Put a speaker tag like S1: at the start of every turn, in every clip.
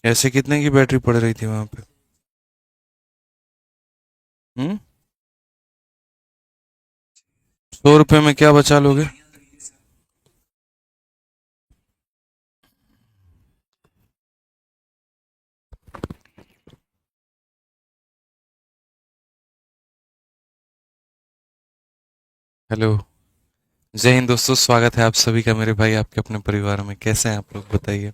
S1: ऐसे कितने की बैटरी पड़ रही थी वहां पे? हम्म। 100 रुपए में क्या बचा लोगे? हेलो। जय हिंद दोस्तों, स्वागत है आप सभी का मेरे भाई आपके अपने परिवार में। कैसे हैं आप लोग, बताइए।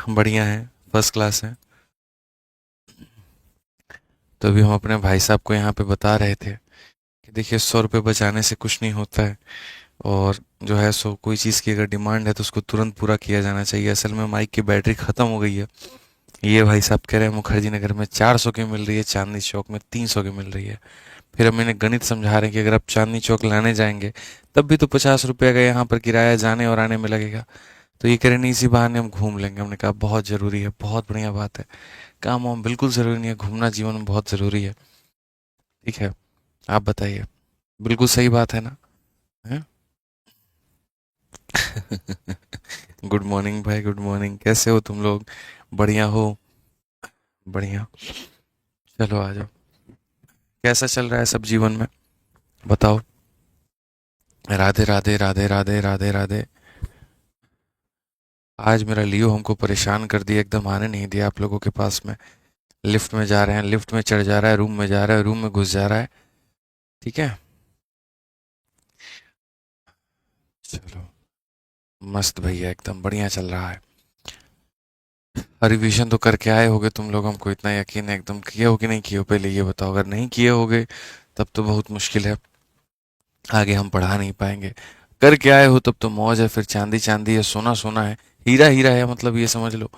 S1: बढ़िया है। फर्स्ट क्लास है। तो अभी हम अपने भाई साहब को यहाँ पे बता रहे थे कि देखिए 100 रुपये बचाने से कुछ नहीं होता है। और जो है सो कोई चीज़ की अगर डिमांड है तो उसको तुरंत पूरा किया जाना चाहिए। असल में माइक की बैटरी ख़त्म हो गई है। ये भाई साहब कह रहे हैं मुखर्जी नगर में 400 की मिल रही है, चांदनी चौक में 300 की मिल रही है। फिर हम इन्हें गणित समझा रहे हैं कि अगर आप चांदनी चौक लाने जाएंगे तब भी तो 50 रुपये का यहाँ पर किराया जाने और आने में लगेगा। तो ये कह रहे नहीं, इसी बहाने हम घूम लेंगे। हमने कहा बहुत ज़रूरी है, बहुत बढ़िया बात है। काम वाम बिल्कुल ज़रूरी नहीं है, घूमना जीवन में बहुत ज़रूरी है। ठीक है, आप बताइए। बिल्कुल सही बात है ना? है। गुड मॉर्निंग भाई, गुड मॉर्निंग। कैसे हो तुम लोग? बढ़िया हो? बढ़िया। चलो आ जाओ। कैसा चल रहा है सब जीवन में, बताओ। राधे राधे राधे राधे राधे राधे। आज मेरा लियो हमको परेशान कर दिया, एकदम आने नहीं दिया आप लोगों के पास में। लिफ्ट में जा रहे हैं, लिफ्ट में चढ़ जा रहा है, रूम में जा रहा है, रूम में घुस जा रहा है। ठीक है। चलो, मस्त भैया, एकदम बढ़िया चल रहा है। रिवीजन तो करके आए होगे तुम लोग, हमको इतना यकीन है। एकदम किए हो कि नहीं किए हो, पहले ये बताओ। अगर नहीं किए होगे तब तो बहुत मुश्किल है, आगे हम पढ़ा नहीं पाएंगे। करके आए हो तब तो मौज है, फिर चांदी चांदी है, सोना सोना है, हीरा हीरा है, मतलब ये समझ लो।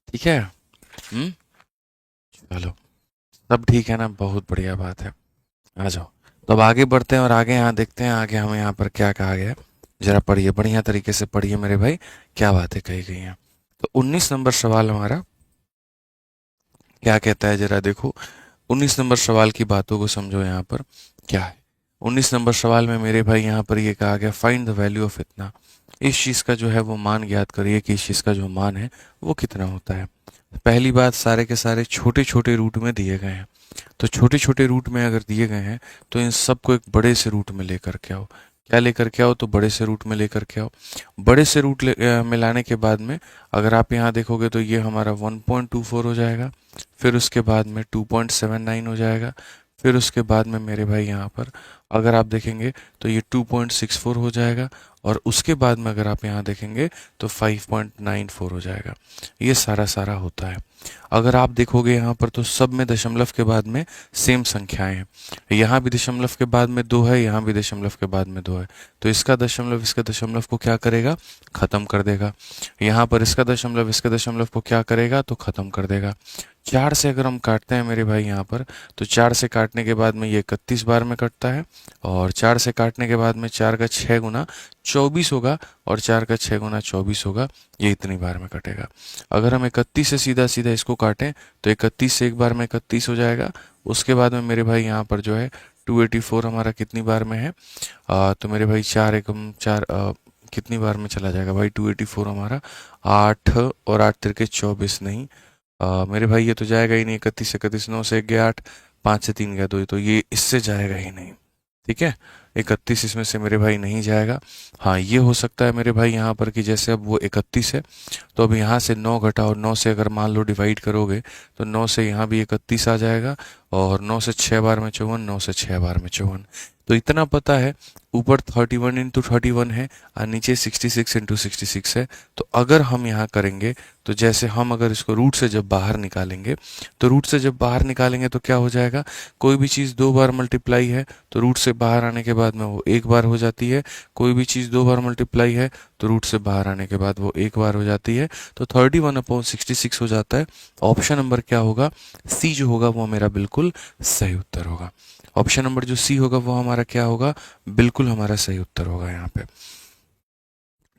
S1: ठीक है। हम्म। चलो, सब ठीक है ना? बहुत बढ़िया बात है। आ जाओ। तो अब आगे बढ़ते हैं और आगे यहाँ देखते हैं आगे हमें यहाँ पर क्या कहा गया है। जरा पढ़िए, बढ़िया तरीके से पढ़िए मेरे भाई, क्या बातें कही गई हैं। तो 19 नंबर सवाल हमारा क्या कहता है, जरा देखो। 19 नंबर सवाल की बातों को समझो। यहाँ पर क्या है? 19 नंबर सवाल में मेरे भाई यहाँ पर ये कहा गया, फाइंड द वैल्यू ऑफ इतना। इस चीज़ का जो है वो मान ज्ञात करिए कि इस चीज़ का जो मान है वो कितना होता है। पहली बात, सारे के सारे छोटे छोटे रूट में दिए गए हैं। तो छोटे छोटे रूट में अगर दिए गए हैं तो इन सबको एक बड़े से रूट में लेकर के आओ। क्या लेकर के आओ? तो बड़े से रूट में लेकर के आओ। बड़े से रूट में लाने के बाद में अगर आप यहाँ देखोगे तो ये हमारा 1.24 हो जाएगा। फिर उसके बाद में 2.79 हो जाएगा। फिर उसके बाद में मेरे भाई यहाँ पर अगर आप देखेंगे तो ये 2.64 हो जाएगा। और उसके बाद में अगर आप यहाँ देखेंगे तो 5.94 हो जाएगा। ये सारा सारा होता है। अगर आप देखोगे यहाँ पर तो सब में दशमलव के बाद में सेम संख्याएं हैं। यहाँ भी दशमलव के बाद में 2 है, यहाँ भी दशमलव के बाद में 2 है। तो इसका दशमलव इसका दशमलव को क्या करेगा? खत्म कर देगा। यहाँ पर इसका दशमलव इसके दशमलव को क्या करेगा? तो खत्म कर देगा। 4 से अगर हम काटते हैं मेरे भाई यहाँ पर, तो 4 से काटने के बाद में ये 31 बार में कटता है। और 4 से काटने के बाद में 4 का 6 गुना 24 होगा। और 4 का 6 गुना 24 होगा। ये इतनी बार में कटेगा। अगर हम 31 से सीधा सीधा इसको काटें तो 31 से एक बार में 31 हो जाएगा। उसके बाद में मेरे भाई यहाँ पर जो है 284 हमारा कितनी बार में है? तो मेरे भाई 4 एकम 4 कितनी बार में चला जाएगा भाई? 284 हमारा 8 और 8 तिरके 24 नहीं। मेरे भाई ये तो जाएगा ही नहीं। 31 9 से 1 गया 8, 5 से 3 गया 2, तो ये इससे जाएगा ही नहीं। ठीक है। 31 इसमें से मेरे भाई नहीं जाएगा। हाँ, ये हो सकता है मेरे भाई यहाँ पर कि जैसे अब वो 31 है तो अब यहाँ से 9 घटाओ, 9 से अगर मान लो डिवाइड करोगे तो 9 से यहाँ भी 31 आ जाएगा। और 9 से 6 बार में 54, 9 से 6 बार में 54। तो इतना पता है। ऊपर 31 × 31 है और नीचे 66 × 66 है। तो अगर हम यहाँ करेंगे तो जैसे हम अगर इसको रूट से जब बाहर निकालेंगे तो रूट से जब बाहर निकालेंगे तो क्या हो जाएगा? कोई भी चीज़ 2 बार मल्टीप्लाई है तो रूट से बाहर आने के बाद में वो 1 बार हो जाती है। कोई भी चीज़ 2 बार मल्टीप्लाई है तो रूट से बाहर आने के बाद वो 1 बार हो जाती है। तो 31/66 हो जाता है। ऑप्शन नंबर क्या होगा? सी जो होगा वो मेरा बिल्कुल सही उत्तर होगा। ऑप्शन नंबर जो सी होगा वो हमारा क्या होगा? बिल्कुल हमारा सही उत्तर होगा यहाँ पे।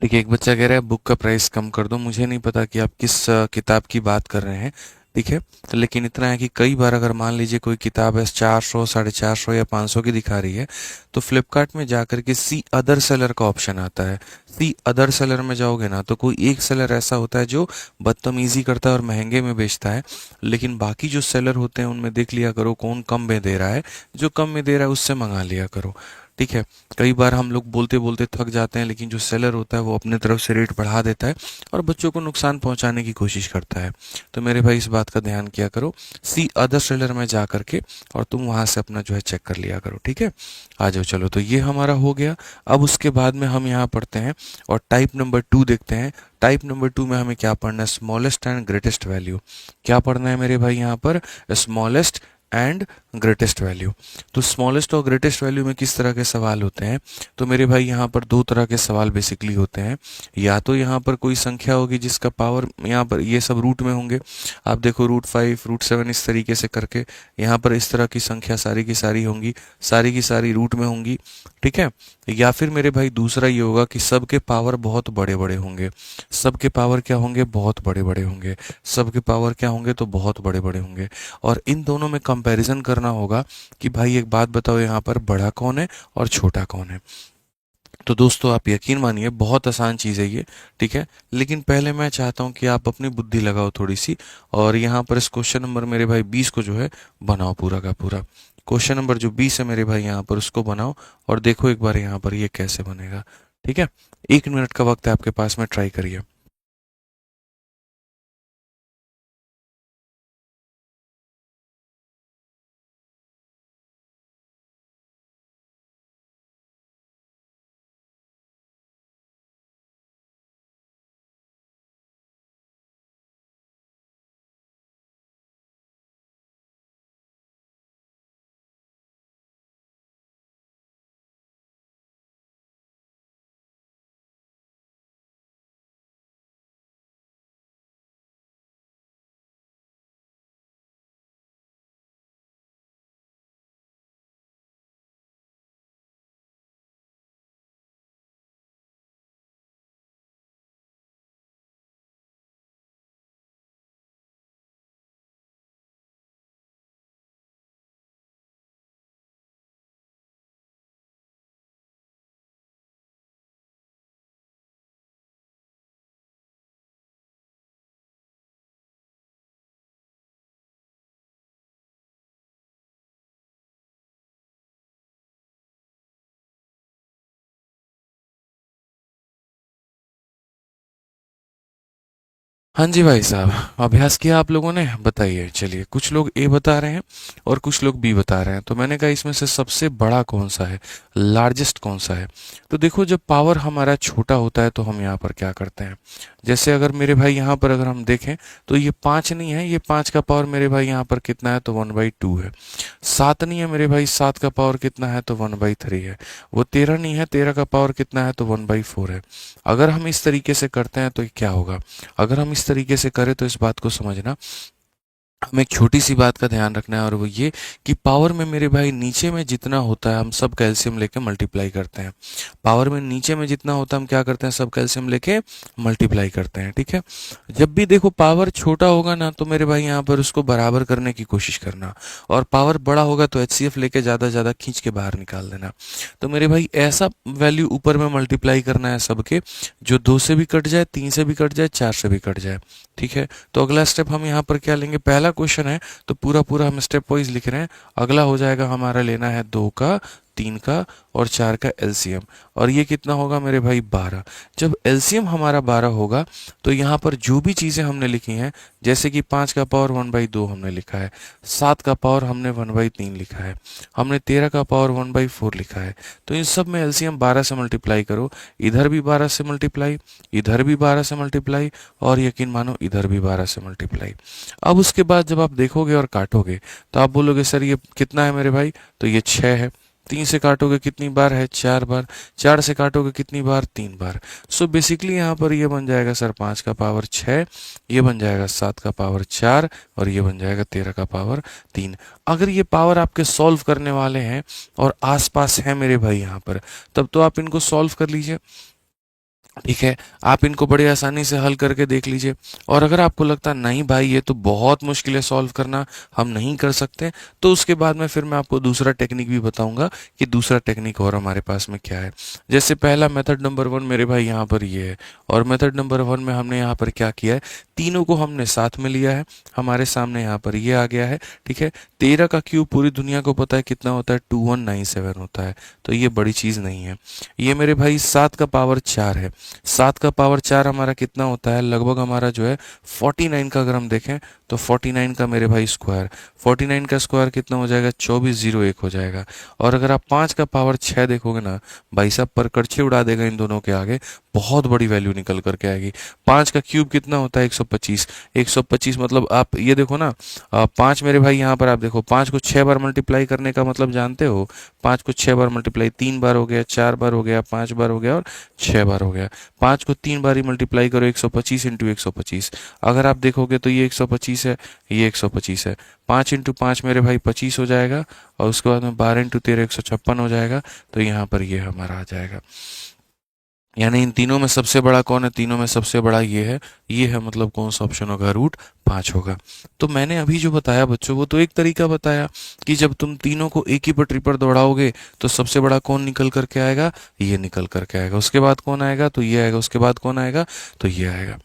S1: देखिए, एक बच्चा कह रहा है बुक का प्राइस कम कर दो। मुझे नहीं पता कि आप किस किताब की बात कर रहे हैं। ठीक है। लेकिन इतना है कि कई बार अगर मान लीजिए कोई किताब है 400, 450 या 500 की दिखा रही है, तो फ्लिपकार्ट में जाकर के सी अदर सेलर का ऑप्शन आता है। सी अदर सेलर में जाओगे ना, तो कोई एक सेलर ऐसा होता है जो बदतमीजी करता है और महंगे में बेचता है, लेकिन बाकी जो सेलर होते हैं उनमें देख लिया करो कौन कम में दे रहा है, जो कम में दे रहा है उससे मंगा लिया करो। ठीक है। कई बार हम लोग बोलते बोलते थक जाते हैं, लेकिन जो सेलर होता है वो अपने तरफ से रेट बढ़ा देता है और बच्चों को नुकसान पहुंचाने की कोशिश करता है। तो मेरे भाई इस बात का ध्यान किया करो, सी अदर सेलर में जा करके और तुम वहां से अपना जो है चेक कर लिया करो। ठीक है। आ जाओ, चलो, तो ये हमारा हो गया। अब उसके बाद में हम यहाँ पढ़ते हैं और टाइप नंबर 2 देखते हैं। टाइप नंबर 2 में हमें क्या पढ़ना है? Smallest and greatest value. क्या पढ़ना है मेरे भाई यहाँ पर? Smallest and greatest value. तो स्मॉलेस्ट और ग्रेटेस्ट वैल्यू में किस तरह के सवाल होते हैं? तो मेरे भाई यहाँ पर दो तरह के सवाल बेसिकली होते हैं। या तो यहाँ पर कोई संख्या होगी जिसका पावर यहाँ पर ये सब रूट में होंगे, आप देखो √5, √7 इस तरीके से करके यहाँ पर इस तरह की संख्या सारी की सारी होंगी, सारी की सारी रूट में होंगी। ठीक है। या फिर मेरे भाई दूसरा ये होगा कि सबके पावर बहुत बड़े बड़े होंगे। सबके पावर क्या होंगे? बहुत बड़े बड़े होंगे। सबके पावर क्या होंगे? तो बहुत बड़े बड़े होंगे। और इन दोनों में कंपैरिजन करना होगा कि भाई एक बात बताओ, यहाँ पर बड़ा कौन है और छोटा कौन है। तो दोस्तों आप यकीन मानिए बहुत आसान चीज़ है ये। ठीक है। लेकिन पहले मैं चाहता हूँ कि आप अपनी बुद्धि लगाओ थोड़ी सी, और यहाँ पर इस क्वेश्चन नंबर मेरे भाई 20 को जो है बनाओ पूरा का पूरा। क्वेश्चन नंबर जो 20 है मेरे भाई यहाँ पर उसको बनाओ और देखो एक बार यहाँ पर ये कैसे बनेगा। ठीक है। 1 मिनट का वक्त है आपके पास में, ट्राई करिए। हाँ जी भाई साहब, अभ्यास किया आप लोगों ने? बताइए। चलिए, कुछ लोग ए बता रहे हैं और कुछ लोग बी बता रहे हैं। तो मैंने कहा इसमें से सबसे बड़ा कौन सा है, लार्जेस्ट कौन सा है? तो देखो, जब पावर हमारा छोटा होता है तो हम यहाँ पर क्या करते हैं? जैसे अगर मेरे भाई यहाँ पर अगर हम देखें तो ये 5 नहीं है, ये 5 का पावर मेरे भाई यहाँ पर कितना है? तो 1/2 है। 7 नहीं है मेरे भाई, 7 का पावर कितना है? तो 1/3 है। वो 13 नहीं है, 13 का पावर कितना है? तो 1/4 है। अगर हम इस तरीके से करते हैं तो ये क्या होगा? अगर हम इस तरीके से करें तो इस बात को समझना, हमें एक छोटी सी बात का ध्यान रखना है, और वो ये कि पावर में मेरे भाई नीचे में जितना होता है हम सब कैल्शियम लेके मल्टीप्लाई करते हैं। पावर में नीचे में जितना होता है हम क्या करते हैं? सब कैल्शियम लेके मल्टीप्लाई करते हैं। ठीक है। जब भी देखो पावर छोटा होगा ना, तो मेरे भाई यहाँ पर उसको बराबर करने की कोशिश करना, और पावर बड़ा होगा तो HCF लेके ज़्यादा ज़्यादा खींच के बाहर निकाल देना। तो मेरे भाई ऐसा वैल्यू ऊपर में मल्टीप्लाई करना है सबके, जो 2 से भी कट जाए, 3 से भी कट जाए, 4 से भी कट जाए। ठीक है। तो अगला स्टेप हम यहाँ पर क्या लेंगे? पहला क्वेश्चन है तो पूरा पूरा हम स्टेप वाइज लिख रहे हैं। अगला हो जाएगा हमारा, लेना है 2 का, 3 का और 4 का एलसीएम। और ये कितना होगा मेरे भाई? 12। जब एलसीएम हमारा 12 होगा तो यहाँ पर जो भी चीज़ें हमने लिखी हैं, जैसे कि 5 का पावर 1/2 हमने लिखा है, 7 का पावर हमने 1/3 लिखा है, हमने 13 का पावर 1/4 लिखा है, तो इन सब में एलसीएम 12 से मल्टीप्लाई करो। इधर भी 12 से मल्टीप्लाई, इधर भी 12 से मल्टीप्लाई, और यकीन मानो इधर भी 12 से मल्टीप्लाई। अब उसके बाद जब आप देखोगे और काटोगे तो आप बोलोगे सर ये कितना है मेरे भाई? तो ये 6 है। 3 से काटोगे कितनी बार है? 4 बार। 4 से काटोगे कितनी बार? 3 बार। सो बेसिकली यहाँ पर ये बन जाएगा सर 5 का पावर 6, ये बन जाएगा 7 का पावर 4, और ये बन जाएगा 13 का पावर 3। अगर ये पावर आपके सॉल्व करने वाले हैं और आसपास है मेरे भाई यहाँ पर, तब तो आप इनको सॉल्व कर लीजिए। ठीक है, आप इनको बड़ी आसानी से हल करके देख लीजिए। और अगर आपको लगता नहीं भाई ये तो बहुत मुश्किल है सॉल्व करना, हम नहीं कर सकते, तो उसके बाद में फिर मैं आपको दूसरा टेक्निक भी बताऊंगा कि दूसरा टेक्निक और हमारे पास में क्या है। जैसे पहला मेथड नंबर वन मेरे भाई यहाँ पर ये है, और मेथड नंबर वन में हमने यहाँ पर क्या किया है, तीनों को हमने साथ में लिया है, हमारे सामने यहाँ पर ये आ गया है। ठीक है, 13 का क्यूब पूरी दुनिया को पता है कितना होता है, 2197 होता है, तो ये बड़ी चीज़ नहीं है। ये मेरे भाई 7 का पावर 4 है, 7 का पावर 4 हमारा कितना होता है, लगभग हमारा जो है 49 का, अगर हम देखें तो 49 का मेरे भाई स्क्वायर, 49 का स्क्वायर कितना हो जाएगा, 2401 हो जाएगा। और अगर आप 5 का पावर 6 देखोगे ना भाई साहब, पर कड़छी उड़ा देगा इन दोनों के आगे, बहुत बड़ी वैल्यू निकल करके आएगी। 5 का क्यूब कितना होता है, 125, 125 मतलब आप ये देखो ना, 5 मेरे भाई यहाँ पर आप देखो, 5 को 6 बार मल्टीप्लाई करने का मतलब जानते हो, 5 को 6 बार मल्टीप्लाई, 3 बार हो गया, 4 बार हो गया, 5 बार हो गया और 6 बार हो गया। 5 को 3 बार ही मल्टीप्लाई करो, 125 × 125, अगर आप देखोगे तो ये 125 है, ये 125 है, 5 × 5 मेरे भाई 25 हो जाएगा, और उसके बाद में 12 × 13 156 हो जाएगा। तो यहाँ पर ये हमारा आ जाएगा, यानी इन तीनों में सबसे बड़ा कौन है, तीनों में सबसे बड़ा ये है, मतलब कौन सा ऑप्शन होगा, रूट 5 होगा। तो मैंने अभी जो बताया बच्चों, वो तो एक तरीका बताया कि जब तुम तीनों को एक ही पटरी पर दौड़ाओगे तो सबसे बड़ा कौन निकल करके आएगा, ये निकल करके आएगा, उसके बाद कौन आएगा तो ये आएगा, उसके बाद कौन आएगा तो ये आएगा।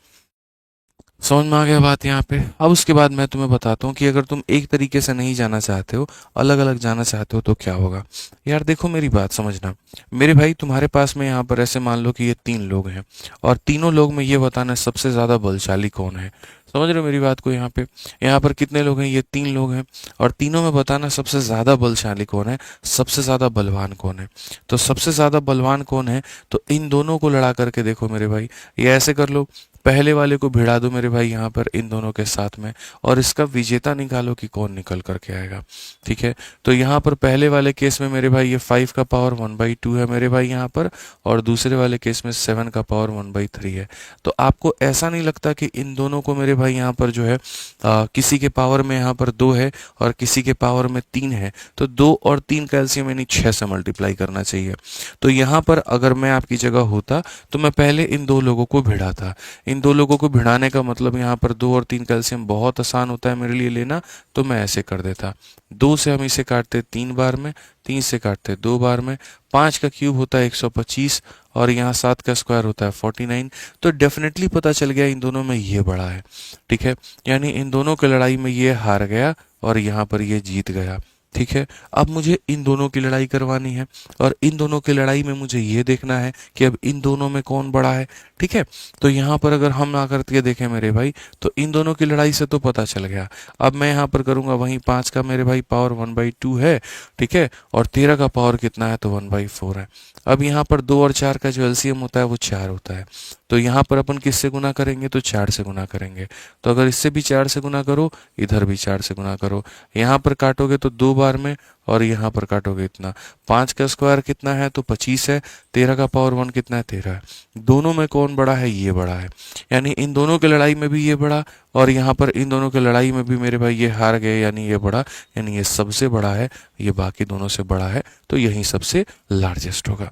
S1: समझ में आ गया बात यहाँ पे। अब उसके बाद मैं तुम्हें बताता हूँ कि अगर तुम एक तरीके से नहीं जाना चाहते हो, अलग अलग जाना चाहते हो, तो क्या होगा। यार देखो मेरी बात समझना, मेरे भाई तुम्हारे पास में यहाँ पर ऐसे मान लो कि ये 3 लोग हैं, और तीनों लोग में ये बताना है सबसे ज़्यादा बलशाली कौन है। समझ रहे हो मेरी बात को, यहाँ पे यहाँ पर कितने लोग हैं, ये 3 लोग हैं, और तीनों में बताना सबसे ज़्यादा बलशाली कौन है, सबसे ज़्यादा बलवान कौन है। तो सबसे ज़्यादा बलवान कौन है, तो इन दोनों को लड़ा करके देखो मेरे भाई, ये ऐसे कर लो, पहले वाले को भिड़ा दो मेरे भाई यहाँ पर इन दोनों के साथ में, और इसका विजेता निकालो कि कौन निकल करके आएगा। ठीक है, तो यहाँ पर पहले वाले केस में मेरे भाई ये 5 का पावर 1/2 है मेरे भाई यहाँ पर, और दूसरे वाले केस में 7 का पावर 1/3 है। तो आपको ऐसा नहीं लगता कि इन दोनों को मेरे भाई यहाँ पर जो है किसी के पावर में यहाँ पर 2 है और किसी के पावर में 3 है, तो 2 और 3 कैल्शियम यानी 6 से मल्टीप्लाई करना चाहिए। तो यहाँ पर अगर मैं आपकी जगह होता तो मैं पहले इन 2 लोगों को भिड़ाता। इन 2 लोगों को भिड़ाने का मतलब यहाँ पर 2 और 3 कैल्शियम बहुत आसान होता है मेरे लिए लेना, तो मैं ऐसे कर देता, 2 से हम इसे काटते 3 बार में, 3 से काटते 2 बार में, 5 का क्यूब होता है 125, और यहाँ 7 का स्क्वायर होता है 49। तो डेफिनेटली पता चल गया इन दोनों में ये बड़ा है। ठीक है, यानी इन दोनों की लड़ाई में ये हार गया और यहाँ पर ये जीत गया। ठीक है, अब मुझे इन दोनों की लड़ाई करवानी है, और इन दोनों की लड़ाई में मुझे ये देखना है कि अब इन दोनों में कौन बड़ा है। ठीक है, तो यहाँ पर अगर हम ना करके देखें मेरे भाई, तो इन दोनों की लड़ाई से तो पता चल गया। अब मैं यहाँ पर करूँगा, वहीं 5 का मेरे भाई पावर 1/2 है। ठीक है, और 13 का पावर कितना है, तो 1/4 है। अब यहाँ पर 2 और 4 का जो एलसीएम होता है वो 4 होता है। तो यहाँ पर अपन किससे गुना करेंगे, तो 4 से गुना करेंगे। तो अगर इससे भी 4 से गुना करो, इधर भी 4 से गुना करो, यहाँ पर काटोगे तो 2 बार में, और यहाँ पर काटोगे इतना। 5 का स्क्वायर कितना है, तो 25 है। 13 का पावर 1 कितना है, 13 है। दोनों में कौन बड़ा है, ये बड़ा है। यानी इन दोनों की लड़ाई में भी ये बड़ा, और यहाँ पर इन दोनों की लड़ाई में भी मेरे भाई ये हार गए, यानी ये बड़ा, यानी ये सबसे बड़ा है, ये बाकी दोनों से बड़ा है, तो यही सबसे लार्जेस्ट होगा।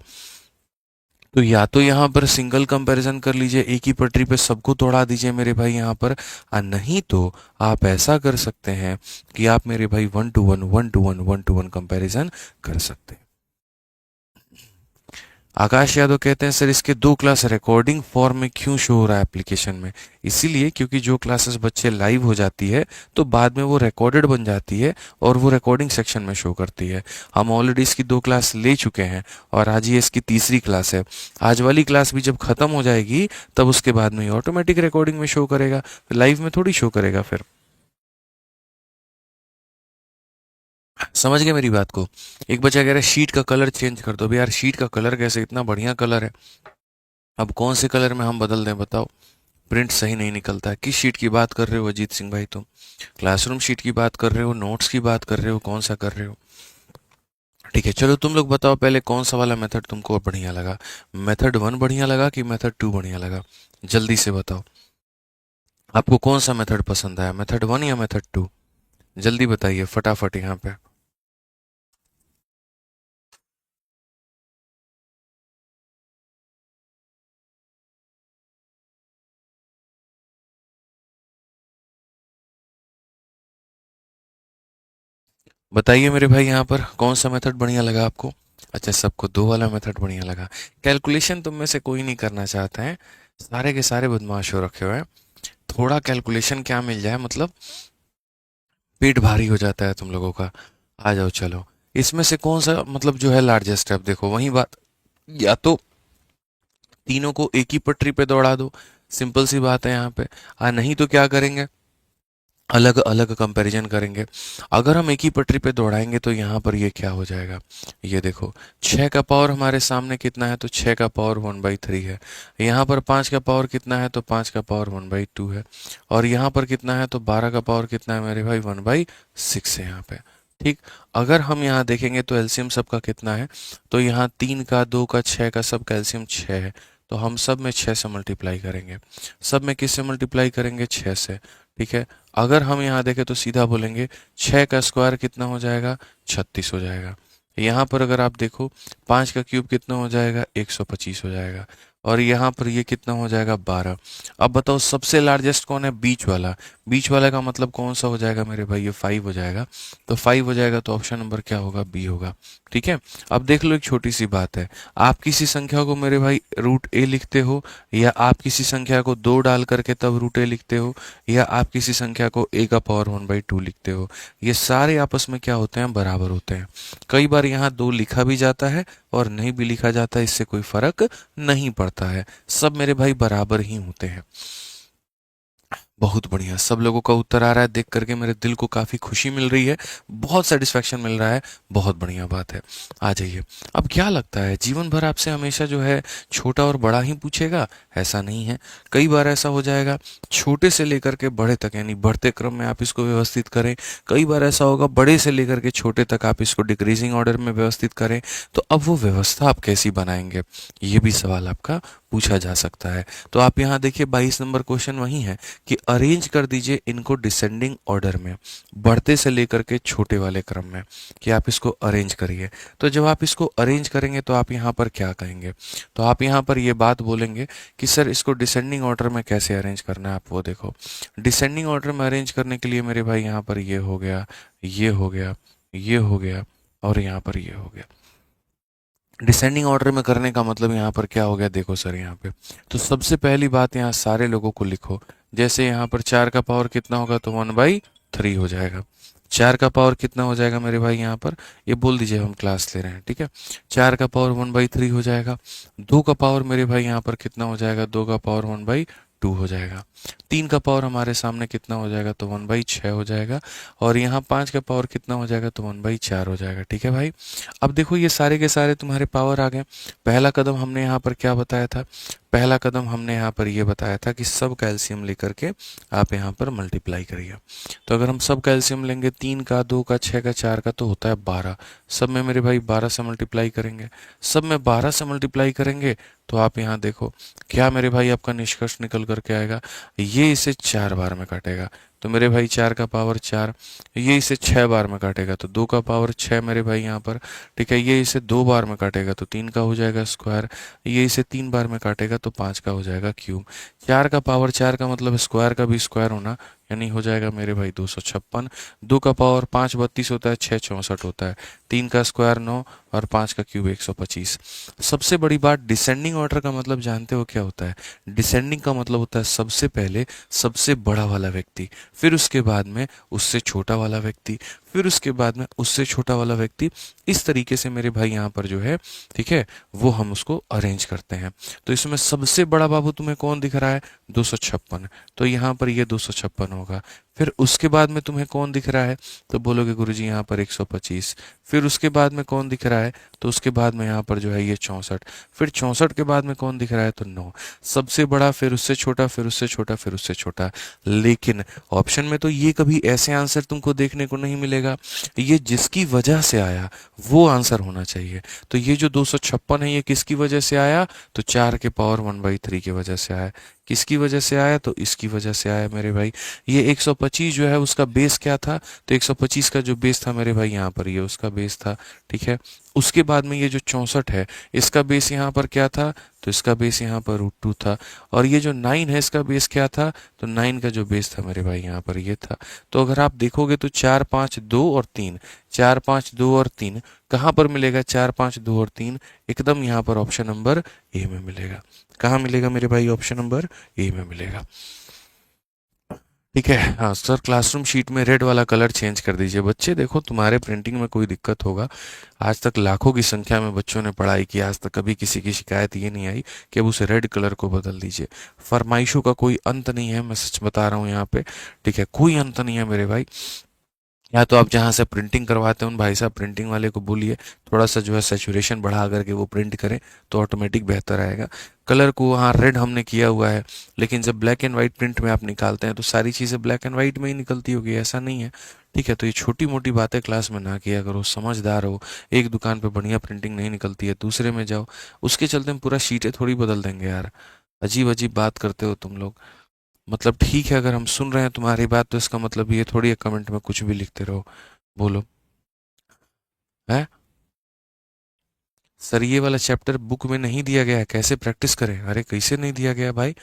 S1: तो या तो यहाँ पर सिंगल कंपैरिजन कर लीजिए, एक ही पटरी पे सबको तोड़ा दीजिए मेरे भाई यहाँ पर, और नहीं तो आप ऐसा कर सकते हैं कि आप मेरे भाई 1 to 1 1 to 1 1 to 1 कंपैरिजन कर सकते हैं। आकाश यादव कहते हैं सर इसके 2 क्लास रिकॉर्डिंग फॉर्म में क्यों शो हो रहा है एप्लीकेशन में। इसीलिए क्योंकि जो क्लासेस बच्चे लाइव हो जाती है तो बाद में वो रिकॉर्डेड बन जाती है और वो रिकॉर्डिंग सेक्शन में शो करती है। हम ऑलरेडी इसकी 2 क्लास ले चुके हैं और आज ये इसकी तीसरी क्लास है। आज वाली क्लास भी जब खत्म हो जाएगी तब उसके बाद में ऑटोमेटिक रिकॉर्डिंग में शो करेगा, लाइव में थोड़ी शो करेगा फिर। समझ गए मेरी बात को। एक बच्चा कह रहा है शीट का कलर चेंज कर दो। अभी यार शीट का कलर कैसे, इतना बढ़िया कलर है, अब कौन से कलर में हम बदल दें बताओ। प्रिंट सही नहीं निकलता है। किस शीट की बात कर रहे हो अजीत सिंह भाई तुम? क्लासरूम शीट की बात कर रहे हो, नोट्स की बात कर रहे हो, कौन सा कर रहे हो? ठीक है, चलो तुम लोग बताओ पहले कौन सा वाला मेथड तुमको बढ़िया लगा। मेथड 1 बढ़िया लगा कि मेथड 2 बढ़िया लगा? जल्दी से बताओ, आपको कौन सा मेथड पसंद आया, मेथड 1 या मेथड 2? जल्दी बताइए फटाफट यहाँ पे। बताइए मेरे भाई यहाँ पर कौन सा मेथड बढ़िया लगा आपको। अच्छा, सबको दो वाला मेथड बढ़िया लगा। कैलकुलेशन तुम में से कोई नहीं करना चाहता है, सारे के सारे बदमाश हो रखे हुए हैं। थोड़ा कैलकुलेशन क्या मिल जाए मतलब पेट भारी हो जाता है तुम लोगों का। आ जाओ चलो, इसमें से कौन सा मतलब जो है लार्जेस्ट है। अब देखो वही बात, या तो तीनों को एक ही पटरी पे दौड़ा दो, सिंपल सी बात है यहाँ पे। नहीं तो क्या करेंगे, अलग अलग कंपैरिजन करेंगे। अगर हम एक ही पटरी पे दौड़ाएंगे तो यहाँ पर ये क्या हो जाएगा, ये देखो 6 का पावर हमारे सामने कितना है, तो 6 का पावर 1/3 है। यहाँ पर 5 का पावर कितना है, तो 5 का पावर 1/2 है। और यहाँ पर कितना है, तो 12 का पावर कितना है मेरे भाई, 1/6 है यहाँ पे। ठीक। अगर हम यहाँ देखेंगे तो एलसीएम सबका कितना है, तो यहाँ 3 का, 2 का, 6 का, सब का एलसीएम 6 है। तो हम सब में 6 से मल्टीप्लाई करेंगे। सब में किससे मल्टीप्लाई करेंगे, 6 से। ठीक है। अगर हम यहाँ देखें तो सीधा बोलेंगे 6 का स्क्वायर कितना हो जाएगा, 36 हो जाएगा। यहाँ पर अगर आप देखो 5 का क्यूब कितना हो जाएगा, 125 हो जाएगा। और यहाँ पर ये कितना हो जाएगा, 12। अब बताओ सबसे लार्जेस्ट कौन है, बीच वाला। बीच वाला का मतलब कौन सा हो जाएगा मेरे भाई, ये 5 हो जाएगा। तो 5 हो जाएगा तो ऑप्शन नंबर क्या होगा, बी होगा। ठीक है। अब देख लो एक छोटी सी बात है, आप किसी संख्या को मेरे भाई रूट ए लिखते हो, या आप किसी संख्या को 2 डाल करके तब रूट ए लिखते हो, या आप किसी संख्या को a का पावर 1/2 लिखते हो, ये सारे आपस में क्या होते हैं, बराबर होते हैं। कई बार यहाँ 2 लिखा भी जाता है और नहीं भी लिखा जाता है, इससे कोई फर्क नहीं पड़ता है, सब मेरे भाई बराबर ही होते हैं। बहुत बढ़िया, सब लोगों का उत्तर आ रहा है, देख करके मेरे दिल को काफी खुशी मिल रही है, बहुत सेटिस्फेक्शन मिल रहा है। बहुत बढ़िया बात है। आ जाइए। अब क्या लगता है जीवन भर आपसे हमेशा जो है छोटा और बड़ा ही पूछेगा, ऐसा नहीं है। कई बार ऐसा हो जाएगा छोटे से लेकर के बड़े तक, यानी बढ़ते क्रम में आप इसको व्यवस्थित करें। कई बार ऐसा होगा बड़े से लेकर के छोटे तक आप इसको डिक्रीजिंग ऑर्डर में व्यवस्थित करें। तो अब वो व्यवस्था आप कैसी बनाएंगे, ये भी सवाल आपका पूछा जा सकता है। तो आप यहाँ देखिए 22 नंबर क्वेश्चन वही है कि अरेंज कर दीजिए इनको डिसेंडिंग ऑर्डर में, बढ़ते से लेकर के छोटे वाले क्रम में, कि आप इसको अरेंज करिए। तो जब आप इसको अरेंज करेंगे तो आप यहाँ पर क्या कहेंगे, तो आप यहाँ पर ये बात बोलेंगे कि सर इसको डिसेंडिंग ऑर्डर में कैसे अरेंज करना है। आप वो देखो, डिसेंडिंग ऑर्डर में अरेंज करने के लिए मेरे भाई यहाँ पर ये हो गया, ये हो गया, ये हो गया, और यहाँ पर ये हो गया। डिसेंडिंग ऑर्डर में करने का मतलब यहाँ पर क्या हो गया, देखो सर यहाँ पे, तो सबसे पहली बात यहाँ सारे लोगों को लिखो। जैसे यहाँ पर 4 का पावर कितना होगा, तो 1/3 हो जाएगा। 4 का पावर कितना हो जाएगा मेरे भाई, यहाँ पर ये बोल दीजिए, हम क्लास ले रहे हैं, ठीक है। 4 का पावर 1/3 हो जाएगा। 2 का पावर मेरे भाई यहाँ पर कितना हो जाएगा, 2 का पावर 1/2 हो जाएगा। 3 का पावर हमारे सामने कितना हो जाएगा, तो 1/6 हो जाएगा। और यहाँ 5 का पावर कितना हो जाएगा, तो 1/4 हो जाएगा। ठीक है भाई। अब देखो ये सारे के सारे तुम्हारे पावर आ गए। पहला कदम हमने यहाँ पर क्या बताया था, पहला कदम हमने यहाँ पर ये बताया था कि सब कैल्शियम लेकर के आप यहाँ पर मल्टीप्लाई करिए। तो अगर हम सब कैल्शियम लेंगे, 3 का, 2 का, 6 का, 4 का, तो होता है 12। सब में मेरे भाई 12 से मल्टीप्लाई करेंगे। सब में 12 से मल्टीप्लाई करेंगे तो आप यहाँ देखो क्या मेरे भाई आपका निष्कर्ष निकल करके आएगा, ये इसे 4 बार में काटेगा। तो मेरे भाई 4 का पावर 4, ये इसे 6 बार में काटेगा, तो 2 का पावर 6 मेरे भाई यहाँ पर। ठीक है। ये इसे 2 बार में काटेगा तो 3 का हो जाएगा स्क्वायर। ये इसे 3 बार में काटेगा तो 5 का हो जाएगा क्यूब। 4 का पावर 4 का मतलब स्क्वायर का भी स्क्वायर होना, यानी हो जाएगा मेरे भाई 256। 2 का पावर 5 32 होता है, 6 64 होता है। 3 का स्क्वायर 9 और 5 का क्यूब 125। सबसे बड़ी बात, डिसेंडिंग ऑर्डर का मतलब जानते हो क्या होता है, डिसेंडिंग का मतलब होता है सबसे पहले सबसे बड़ा वाला व्यक्ति, फिर उसके बाद में उससे छोटा वाला व्यक्ति, फिर उसके बाद में उससे छोटा वाला व्यक्ति। इस तरीके से मेरे भाई यहाँ पर जो है, ठीक है, वो हम उसको अरेंज करते हैं। तो इसमें सबसे बड़ा बाबू तुम्हें कौन दिख रहा है, 256, तो यहाँ पर ये 256 होगा। फिर उसके बाद में तुम्हें कौन दिख रहा है, तो बोलोगे गुरुजी यहाँ पर 125। फिर उसके बाद में कौन दिख रहा है, तो उसके बाद में यहाँ पर जो है ये 64। फिर 64 के बाद में कौन दिख रहा है, तो 9। सबसे बड़ा, फिर उससे छोटा, फिर उससे छोटा, फिर उससे छोटा। लेकिन ऑप्शन में तो ये कभी ऐसे आंसर तुमको देखने को नहीं मिलेगा, ये जिसकी वजह से आया वो आंसर होना चाहिए। तो ये जो 256 है ये किसकी वजह से आया, तो 4 के पावर 1/3 की वजह से आया। किसकी वजह से आया, तो इसकी वजह से आया मेरे भाई। ये 125 जो है उसका बेस क्या था, तो 125 का जो बेस था मेरे भाई यहाँ पर, ये उसका बेस था। ठीक है। उसके बाद में ये जो 64 है इसका बेस यहाँ पर क्या था, तो इसका बेस यहाँ पर √2 था। और ये जो 9 है इसका बेस क्या था, तो 9 का जो बेस था मेरे भाई यहाँ पर ये था। तो अगर आप देखोगे तो 4 5 2 और 3, 4 5 2 और 3 कहाँ पर मिलेगा? 4 5 2 और 3 एकदम यहाँ पर ऑप्शन नंबर ए में मिलेगा। कहाँ मिलेगा मेरे भाई? ऑप्शन नंबर ए में मिलेगा। ठीक है। हाँ सर, क्लासरूम शीट में रेड वाला कलर चेंज कर दीजिए। बच्चे देखो, तुम्हारे प्रिंटिंग में कोई दिक्कत होगा। आज तक लाखों की संख्या में बच्चों ने पढ़ाई की, आज तक कभी किसी की शिकायत ये नहीं आई कि अब उसे रेड कलर को बदल दीजिए। फरमाइशों का कोई अंत नहीं है, मैं सच बता रहा हूँ यहाँ पे। ठीक है, कोई अंत नहीं है मेरे भाई। या तो आप जहाँ से प्रिंटिंग करवाते हैं उन भाई साहब प्रिंटिंग वाले को बोलिए थोड़ा सा जो है सेचुरेशन बढ़ा करके वो प्रिंट करें, तो ऑटोमेटिक बेहतर आएगा। कलर को हाँ रेड हमने किया हुआ है, लेकिन जब ब्लैक एंड वाइट प्रिंट में आप निकालते हैं तो सारी चीज़ें ब्लैक एंड वाइट में ही निकलती होगी, ऐसा नहीं है। ठीक है, तो ये छोटी मोटी बातें क्लास में ना किया करो, समझदार हो। एक दुकान पे बढ़िया प्रिंटिंग नहीं निकलती है, दूसरे में जाओ, उसके चलते हम पूरा शीटें थोड़ी बदल देंगे यार। अजीब अजीब बात करते हो तुम लोग। मतलब ठीक है, अगर हम सुन रहे हैं तुम्हारी बात तो इसका मतलब ये थोड़ी है कमेंट में कुछ भी लिखते रहो। बोलो। है सर, ये वाला चैप्टर बुक में नहीं दिया गया है, कैसे प्रैक्टिस करें? अरे कैसे नहीं दिया गया भाई?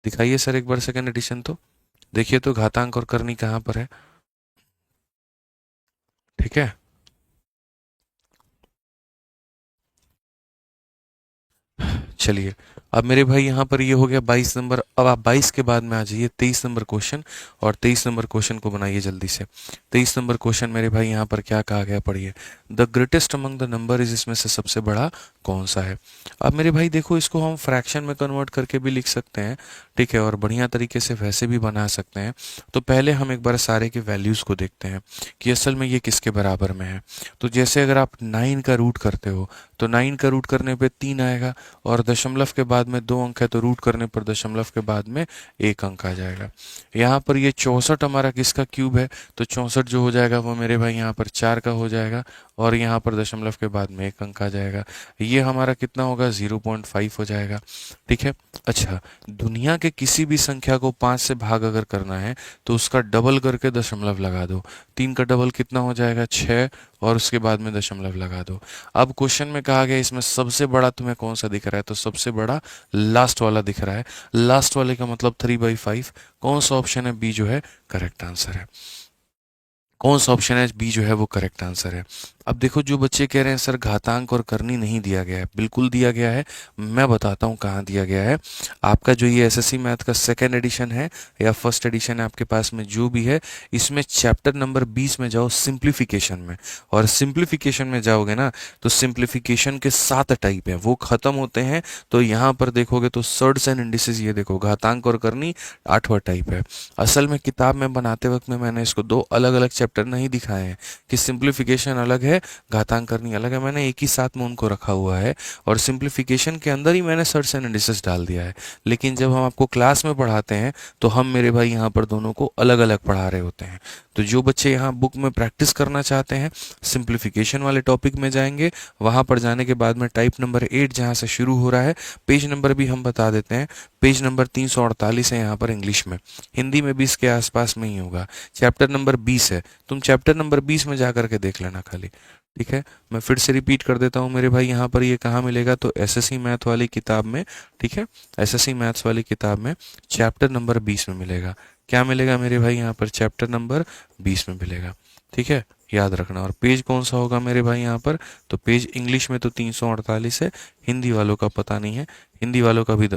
S1: दिखाइए सर एक बार सेकंड एडिशन तो। देखिए तो घातांक और करनी कहाँ पर है। ठीक है, चलिए। अब मेरे भाई यहाँ पर ये हो गया 22 नंबर। अब आप 22 के बाद में आ जाइए 23 नंबर क्वेश्चन, और 23 नंबर क्वेश्चन को बनाइए जल्दी से। 23 नंबर क्वेश्चन मेरे भाई यहाँ पर क्या कहा गया, पढ़िए। The greatest among the number is, इसमें से सबसे बड़ा कौन सा है? अब मेरे भाई देखो, इसको हम फ्रैक्शन में कन्वर्ट करके भी लिख सकते हैं। ठीक है, और बढ़िया तरीके से वैसे भी बना सकते हैं। तो पहले हम एक बार सारे के वैल्यूज़ को देखते हैं कि असल में ये किसके बराबर में है। तो जैसे अगर आप 9 का रूट करते हो तो 9 का रूट करने पे 3 आएगा, और दशमलव के बाद में 2 अंक है तो रूट करने पर दशमलव के बाद में 1 अंक आ जाएगा। यहाँ पर ये 64 हमारा किसका क्यूब है? तो 64 जो हो जाएगा वो मेरे भाई यहाँ पर 4 का हो जाएगा, और यहाँ पर दशमलव के बाद में 1 अंक आ जाएगा। ये हमारा कितना होगा? 0.5 हो जाएगा। ठीक है। अच्छा, दुनिया के किसी भी संख्या को 5 से भाग अगर करना है तो उसका डबल करके दशमलव लगा दो। 3 का डबल कितना हो जाएगा? 6, और उसके बाद में दशमलव लगा दो। अब क्वेश्चन में कहा गया इसमें सबसे बड़ा तुम्हें कौन सा दिख रहा है? तो सबसे बड़ा लास्ट वाला दिख रहा है। लास्ट वाले का मतलब 3/5। कौन सा ऑप्शन है? बी जो है करेक्ट आंसर है। कौन सा ऑप्शन है? बी जो है वो करेक्ट आंसर है। अब देखो, जो बच्चे कह रहे हैं सर घातांक और करनी नहीं दिया गया है, बिल्कुल दिया गया है। मैं बताता हूँ कहाँ दिया गया है। आपका जो ये एसएससी मैथ का सेकेंड एडिशन है या फर्स्ट एडिशन है आपके पास में जो भी है, इसमें चैप्टर नंबर 20 में जाओ सिंप्लीफिकेशन में। और सिंप्लीफिकेशन में जाओगे ना तो सिंप्लीफिकेशन के 7 टाइप हैं, वो खत्म होते हैं। तो यहाँ पर देखोगे तो सर्ड्स एंड इंडिसेस, ये देखो घातांक और करनी 8वां टाइप है। असल में किताब में बनाते वक्त में मैंने इसको 2 अलग अलग चैप्टर नहीं दिखाए हैं कि सिंप्लीफिकेशन अलग है, घातांक करनी अलग है। मैंने एक ही साथ में उनको रखा हुआ है, और सिंप्लीफिकेशन के अंदर ही मैंने सर्ट्स एंड इंडिसेस डाल दिया है। लेकिन जब हम आपको क्लास में पढ़ाते हैं तो हम मेरे भाई यहाँ पर दोनों को अलग अलग पढ़ा रहे होते हैं। तो जो बच्चे यहाँ बुक में प्रैक्टिस करना चाहते हैं, सिंप्लीफिकेशन वाले टॉपिक में जाएंगे। वहाँ पर जाने के बाद में टाइप नंबर 8 जहाँ से शुरू हो रहा है, पेज नंबर भी हम बता देते हैं। पेज नंबर 348 है यहाँ पर इंग्लिश में, हिंदी में भी इसके आसपास में ही होगा। चैप्टर नंबर 20 है, तुम चैप्टर नंबर 20 में जा करके देख लेना खाली। ठीक है, मैं फिर से रिपीट कर देता हूँ मेरे भाई, यहाँ पर ये कहाँ मिलेगा? तो एसएससी मैथ वाली किताब में। ठीक है, एसएससी मैथ्स वाली किताब में चैप्टर नंबर 20 में मिलेगा। क्या मिलेगा मेरे भाई? यहाँ पर चैप्टर नंबर 20 में मिलेगा। ठीक है, याद रखना। और पेज कौन सा होगा मेरे भाई यहाँ पर? तो पेज इंग्लिश में तो 348 है, हिंदी वालों का पता नहीं है, हिंदी वालों का भी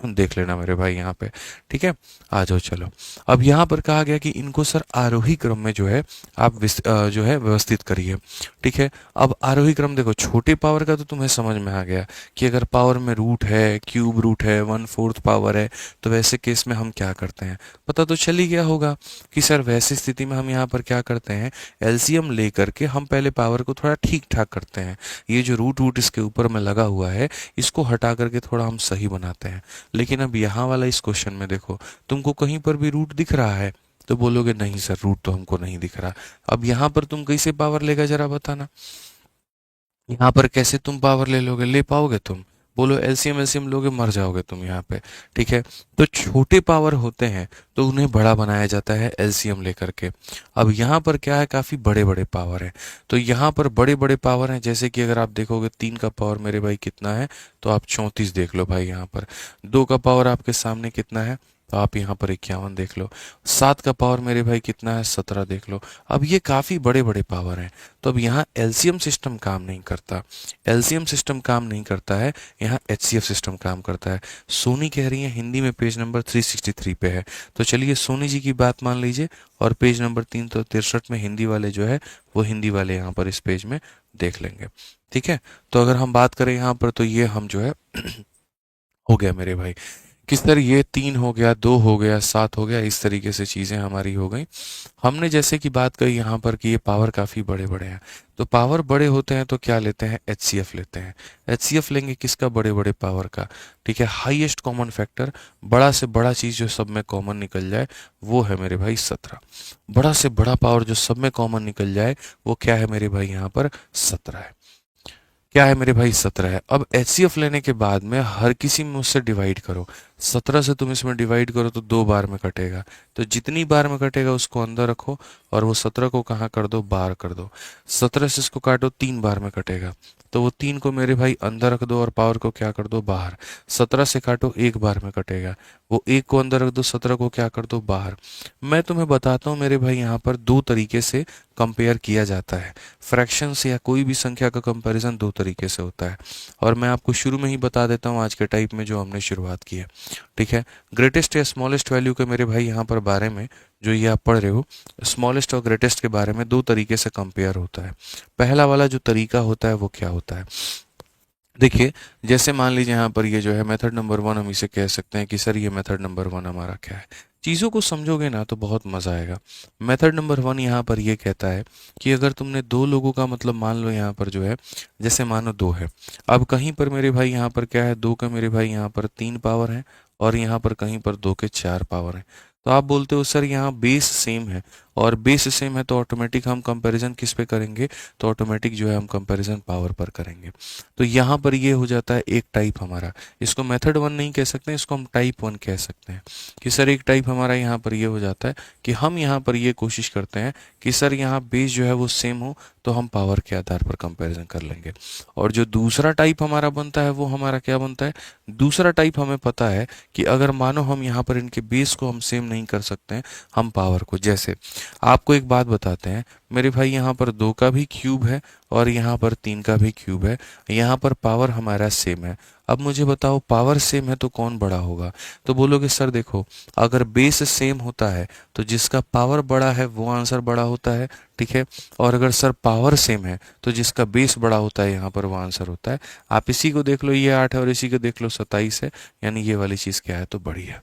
S1: देख लेना मेरे भाई यहाँ पे। ठीक है, आ जाओ चलो। अब यहाँ पर कहा गया कि इनको सर आरोही क्रम में जो है आप जो है व्यवस्थित करिए। ठीक है, अब आरोही क्रम देखो, छोटे पावर का तो तुम्हें समझ में आ गया कि अगर पावर में रूट है, क्यूब रूट है, 1/4 पावर है, तो वैसे केस में हम क्या करते हैं पता तो चल ही गया होगा कि सर वैसी स्थिति में हम यहाँ पर क्या करते हैं, एलसीएम लेकर के हम पहले पावर को थोड़ा ठीक ठाक करते हैं। ये जो रूट वूट इसके ऊपर में लगा हुआ है, इसको हटा करके थोड़ा हम सही बनाते हैं। लेकिन अब यहाँ वाला इस क्वेश्चन में देखो, तुमको कहीं पर भी रूट दिख रहा है? तो बोलोगे नहीं सर रूट तो हमको नहीं दिख रहा। अब यहाँ पर तुम कैसे पावर लेगा जरा बताना। यहाँ पर कैसे तुम पावर ले लोगे? ले पाओगे तुम? बोलो एलसीएम एलसीएम लोगे मर जाओगे तुम यहाँ पे। ठीक है, तो छोटे पावर होते हैं तो उन्हें बड़ा बनाया जाता है एलसीएम लेकर के। अब यहाँ पर क्या है, काफी बड़े बड़े पावर है। तो यहाँ पर बड़े बड़े पावर हैं, जैसे कि अगर आप देखोगे 3 का पावर मेरे भाई कितना है, तो आप 34 देख लो भाई। यहाँ पर 2 का पावर आपके सामने कितना है? तो आप यहाँ पर 51 देख लो। 7 का पावर मेरे भाई कितना है, 17 देख लो। अब ये काफ़ी बड़े बड़े पावर हैं, तो अब यहाँ एलसीएम सिस्टम काम नहीं करता, एलसीएम सिस्टम काम नहीं करता है, यहाँ एचसीएफ सिस्टम काम करता है। सोनी कह रही है हिंदी में पेज नंबर 363 पे है, तो चलिए सोनी जी की बात मान लीजिए और पेज नंबर 363 में हिंदी वाले जो है वो हिंदी वाले यहाँ पर इस पेज में देख लेंगे। ठीक है, तो अगर हम बात करें यहाँ पर तो ये हम जो है हो गया मेरे भाई किस तरह, ये 3 हो गया, 2 हो गया, 7 हो गया, इस तरीके से चीज़ें हमारी हो गई। हमने जैसे कि बात कही यहाँ पर कि ये पावर काफ़ी बड़े बड़े हैं, तो पावर बड़े होते हैं तो क्या लेते हैं, एचसीएफ लेते हैं। एचसीएफ लेंगे किसका, बड़े बड़े पावर का। ठीक है, हाईएस्ट कॉमन फैक्टर, बड़ा से बड़ा चीज़ जो सब में कॉमन निकल जाए वो है मेरे भाई 17। बड़ा से बड़ा पावर जो सब में कॉमन निकल जाए वो क्या है मेरे भाई, यहाँ पर 17 है। क्या है मेरे भाई, 17 है। अब एचसीएफ लेने के बाद में हर किसी में उससे डिवाइड करो, 17 से तुम इसमें डिवाइड करो तो 2 बार में कटेगा, तो जितनी बार में कटेगा उसको अंदर रखो और वो 17 को कहाँ कर दो, बाहर कर दो। 17 से इसको काटो, 3 बार में कटेगा, तो वो 3 को मेरे भाई अंदर रख दो और पावर को क्या कर दो, बाहर। 17 से काटो, 1 बार में कटेगा, वो 1 को अंदर रख दो, 17 को क्या कर दो, बाहर। मैं तुम्हें बताता हूँ मेरे भाई यहाँ पर 2 तरीके से कंपेयर किया जाता है, फ्रैक्शन से या कोई भी संख्या का कंपैरिजन 2 तरीके से होता है, और मैं आपको शुरू में ही बता देता हूँ आज के टाइप में जो हमने शुरुआत की है। ठीक है, ग्रेटेस्ट या स्मॉलेस्ट वैल्यू के मेरे भाई यहाँ पर बारे में जो ये आप पढ़ रहे हो, स्मॉलेस्ट और ग्रेटेस्ट के बारे में 2 तरीके से कंपेयर होता है। पहला वाला जो तरीका होता है वो क्या होता है, देखिए जैसे मान लीजिए यहाँ पर ये जो है मेथड नंबर 1, हम इसे कह सकते हैं कि सर ये मेथड नंबर 1 हमारा क्या है। चीज़ों को समझोगे ना तो बहुत मज़ा आएगा। मेथड नंबर 1 यहाँ पर ये कहता है कि अगर तुमने 2 लोगों का मतलब मान लो यहाँ पर जो है, जैसे मानो 2 है, अब कहीं पर मेरे भाई यहाँ पर क्या है, 2 का मेरे भाई यहाँ पर 3 पावर है और यहाँ पर कहीं पर 2 के 4 पावर है। तो आप बोलते हो सर यहाँ बेस सेम है, और बेस सेम है तो ऑटोमेटिक हम कंपैरिजन किस पे करेंगे, तो ऑटोमेटिक जो है हम कंपैरिजन पावर पर करेंगे। तो यहाँ पर ये हो जाता है एक टाइप हमारा, इसको मेथड 1 नहीं कह सकते, इसको हम टाइप 1 कह सकते हैं कि सर एक टाइप हमारा यहाँ पर ये हो जाता है कि हम यहाँ पर ये कोशिश करते हैं कि सर यहाँ बेस जो है वो सेम हो तो हम पावर के आधार पर कंपैरिजन कर लेंगे। और जो दूसरा टाइप हमारा बनता है वो हमारा क्या बनता है, दूसरा टाइप हमें पता है कि अगर मानो हम यहाँ पर इनके बेस को हम सेम नहीं कर सकते हैं, हम पावर को, जैसे आपको एक बात बताते हैं मेरे भाई, यहाँ पर 2 का भी क्यूब है और यहाँ पर 3 का भी क्यूब है, यहाँ पर पावर हमारा सेम है। अब मुझे बताओ पावर सेम है तो कौन बड़ा होगा, तो बोलोगे सर देखो अगर बेस सेम होता है तो जिसका पावर बड़ा है वो आंसर बड़ा होता है। ठीक है, और अगर सर पावर सेम है तो जिसका बेस बड़ा होता है यहाँ पर वो आंसर होता है। आप इसी को देख लो, ये 8 है और इसी को देख लो 27 है, यानी ये वाली चीज़ क्या है, तो बड़ी है।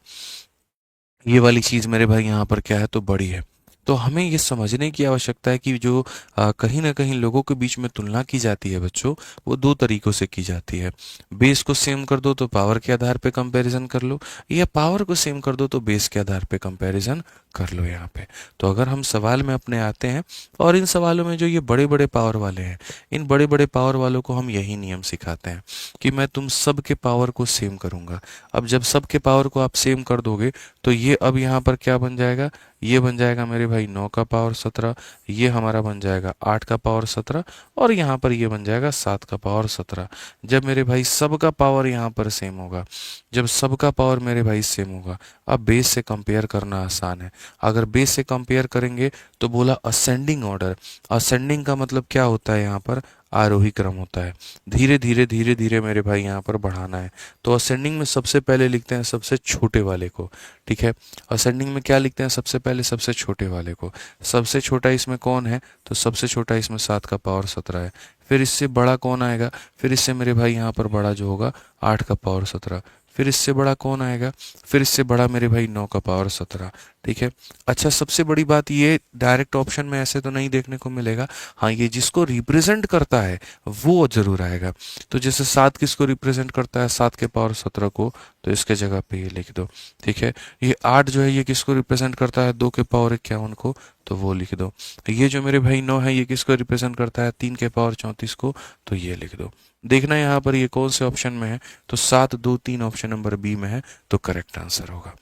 S1: ये वाली चीज़ मेरे भाई यहाँ पर क्या है, तो बड़ी है। तो हमें ये समझने की आवश्यकता है कि जो कहीं ना कहीं लोगों के बीच में तुलना की जाती है बच्चों, वो 2 तरीकों से की जाती है। बेस को सेम कर दो तो पावर के आधार पे कंपैरिजन कर लो, या पावर को सेम कर दो तो बेस के आधार पे कंपैरिजन कर लो यहाँ पे। तो अगर हम सवाल में अपने आते हैं और इन सवालों में जो ये बड़े बड़े पावर वाले हैं, इन बड़े बड़े पावर वालों को हम यही नियम सिखाते हैं कि मैं तुम सब के पावर को सेम करूंगा। अब जब सब के पावर को आप सेम कर दोगे तो ये अब यहाँ पर क्या बन जाएगा, ये बन जाएगा मेरे भाई 9 का पावर 17, ये हमारा बन जाएगा 8 का पावर 17, और यहाँ पर ये बन जाएगा 7 का पावर 17। जब मेरे भाई सबका पावर यहाँ पर सेम होगा, जब सबका पावर मेरे भाई सेम होगा, अब बेस से कंपेयर करना आसान है। अगर बेस से कंपेयर करेंगे तो बोला असेंडिंग ऑर्डर, असेंडिंग का मतलब क्या होता है, यहाँ पर आरोही क्रम होता है, धीरे धीरे धीरे धीरे मेरे भाई यहाँ पर बढ़ाना है। तो असेंडिंग में सबसे पहले लिखते हैं सबसे छोटे वाले को। ठीक है, असेंडिंग में क्या लिखते हैं, सबसे पहले सबसे छोटे वाले को। सबसे छोटा इसमें कौन है, तो सबसे छोटा इसमें 7 का पावर 17 है। फिर इससे बड़ा कौन आएगा, फिर इससे मेरे भाई यहाँ पर बड़ा जो होगा 8 का पावर 17। फिर इससे बड़ा कौन आएगा, फिर इससे बड़ा मेरे भाई 9 का पावर 17। ठीक है, अच्छा सबसे बड़ी बात ये डायरेक्ट ऑप्शन में ऐसे तो नहीं देखने को मिलेगा, हाँ ये जिसको रिप्रेजेंट करता है वो जरूर आएगा। तो जैसे 7 किसको रिप्रेजेंट करता है, 7 के पावर 17 को, तो इसके जगह पे ये लिख दो। ठीक है, ये 8 जो है ये किसको रिप्रेजेंट करता है, 2 के पावर 51 को, तो वो लिख दो। ये जो मेरे भाई 9 है ये किसको रिप्रेजेंट करता है, 3 के पावर 34 को, तो ये लिख दो। देखना यहाँ पर ये कौन से ऑप्शन में है, तो 7 2 3 ऑप्शन नंबर बी में है, तो करेक्ट आंसर होगा।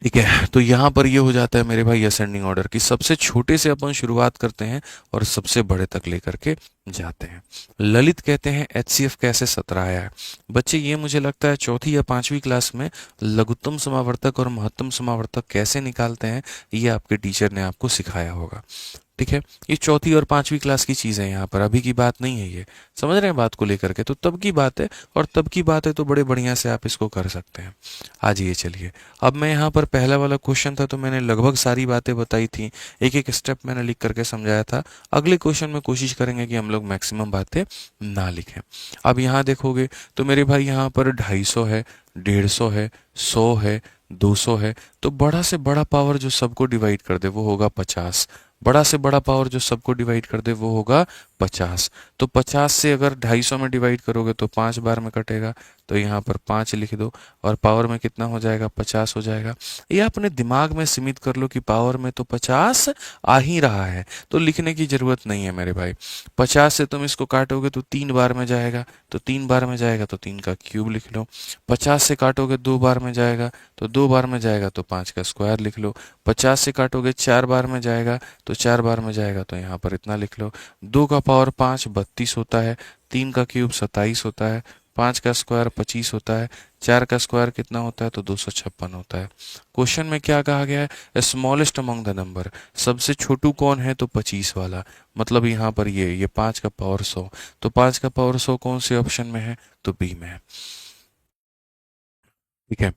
S1: ठीक है, तो यहाँ पर ये हो जाता है मेरे भाई असेंडिंग ऑर्डर की सबसे छोटे से अपन शुरुआत करते हैं और सबसे बड़े तक लेकर के जाते हैं। ललित कहते हैं एचसीएफ कैसे सतराया है। बच्चे ये मुझे लगता है चौथी या पांचवी क्लास में लघुत्तम समावर्तक और महत्तम समावर्तक कैसे निकालते हैं ये आपके टीचर ने आपको सिखाया होगा। ठीक है, ये चौथी और पांचवी क्लास की चीज़ है, यहाँ पर अभी की बात नहीं है। ये समझ रहे हैं बात को लेकर के, तो तब की बात है, और तब की बात है तो बड़े बढ़िया से आप इसको कर सकते हैं। आज ये चलिए, अब मैं यहाँ पर पहला वाला क्वेश्चन था तो मैंने लगभग सारी बातें बताई थी, एक एक स्टेप मैंने लिख करके समझाया था। अगले क्वेश्चन में कोशिश करेंगे कि हम लोग मैक्सिमम बातें ना लिखें। अब यहाँ देखोगे तो मेरे भाई यहाँ पर 250 है, 150 है, 100 है, 200 है, तो बड़ा से बड़ा पावर जो सबको डिवाइड कर दे वो होगा 50। बड़ा से बड़ा पावर जो सबको डिवाइड कर दे वो होगा 50। तो 50 से अगर 250 में डिवाइड करोगे तो 5 बार में कटेगा, तो यहाँ पर 5 लिख दो, और पावर में कितना हो जाएगा, 50 हो जाएगा। ये अपने दिमाग में सीमित कर लो कि पावर में तो 50 आ ही रहा है, तो लिखने की जरूरत नहीं है मेरे भाई। 50 से तुम इसको काटोगे तो 3 बार में जाएगा, तो 3 बार में जाएगा तो 3 का क्यूब लिख लो। 50 से काटोगे 2 बार में जाएगा, तो 2 बार में जाएगा तो 5 का स्क्वायर लिख लो। 50 से काटोगे 4 बार में जाएगा, तो 4 बार में जाएगा तो यहाँ पर इतना लिख लो। 2 का पावर 5 32 होता है, 3 का क्यूब 27 होता है, 5 का स्क्वायर 25 होता है, 4 का स्क्वायर कितना होता है, तो 256 होता है। क्वेश्चन में क्या कहा गया है, स्मॉलेस्ट अमंग द नंबर, सबसे छोटू कौन है, तो 25 वाला, मतलब यहाँ पर ये 5 का पावर 100, तो 5 का पावर 100 कौन से ऑप्शन में है, तो बी में है। ठीक है,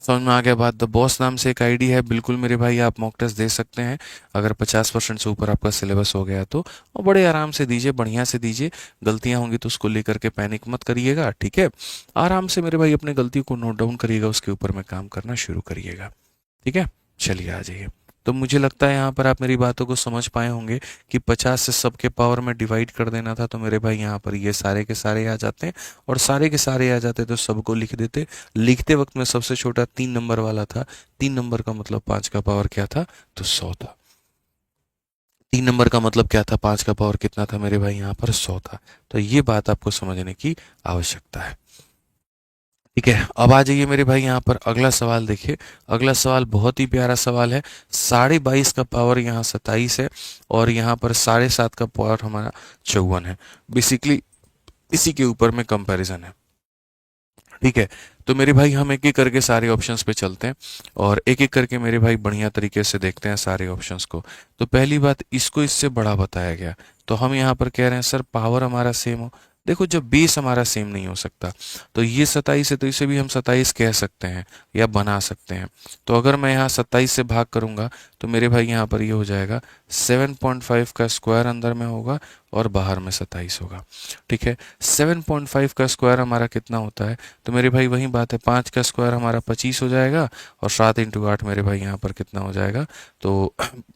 S1: समझ में आ गया बात। द बॉस नाम से एक आईडी है, बिल्कुल मेरे भाई आप मॉक टेस्ट दे सकते हैं अगर 50% से ऊपर आपका सिलेबस हो गया तो, और बड़े आराम से दीजिए, बढ़िया से दीजिए। गलतियां होंगी तो उसको लेकर के पैनिक मत करिएगा, ठीक है। आराम से मेरे भाई अपने गलती को नोट डाउन करिएगा, उसके ऊपर में काम करना शुरू करिएगा, ठीक है। चलिए आ जाइए। तो मुझे लगता है यहाँ पर आप मेरी बातों को समझ पाए होंगे कि 50 से सबके पावर में डिवाइड कर देना था, तो मेरे भाई यहाँ पर ये सारे के सारे आ जाते हैं, और सारे के सारे आ जाते तो सबको लिख देते। लिखते वक्त में सबसे छोटा 3 नंबर वाला था, 3 नंबर का मतलब 5 का पावर क्या था, तो 100 था। 3 नंबर का मतलब क्या था, 5 का पावर कितना था मेरे भाई, यहाँ पर 100 था। तो ये बात आपको समझने की आवश्यकता है, ठीक है। अब आ जाइए मेरे भाई यहाँ पर अगला सवाल देखिए। अगला सवाल बहुत ही प्यारा सवाल है। 22.5 का पावर यहाँ 27 है, और यहाँ पर 7.5 का पावर हमारा 54 है। बेसिकली इसी के ऊपर में कंपैरिजन है, ठीक है। तो मेरे भाई हम एक एक करके सारे ऑप्शंस पे चलते हैं, और एक एक करके मेरे भाई बढ़िया तरीके से देखते हैं सारे ऑप्शंस को। तो पहली बात, इसको इससे बड़ा बताया गया, तो हम यहाँ पर कह रहे हैं सर पावर हमारा सेम हो। देखो जब बेस हमारा सेम नहीं हो सकता, तो ये 27 है तो इसे भी हम 27 कह सकते हैं या बना सकते हैं। तो अगर मैं यहाँ 27 से भाग करूंगा तो मेरे भाई यहाँ पर ये हो जाएगा 7.5 का स्क्वायर अंदर में होगा और बाहर में 27 होगा, ठीक है। 7.5 का स्क्वायर हमारा कितना होता है, तो मेरे भाई वही बात है, 5 का स्क्वायर हमारा 25 हो जाएगा, और 7 इंटू 8 मेरे भाई यहाँ पर कितना हो जाएगा, तो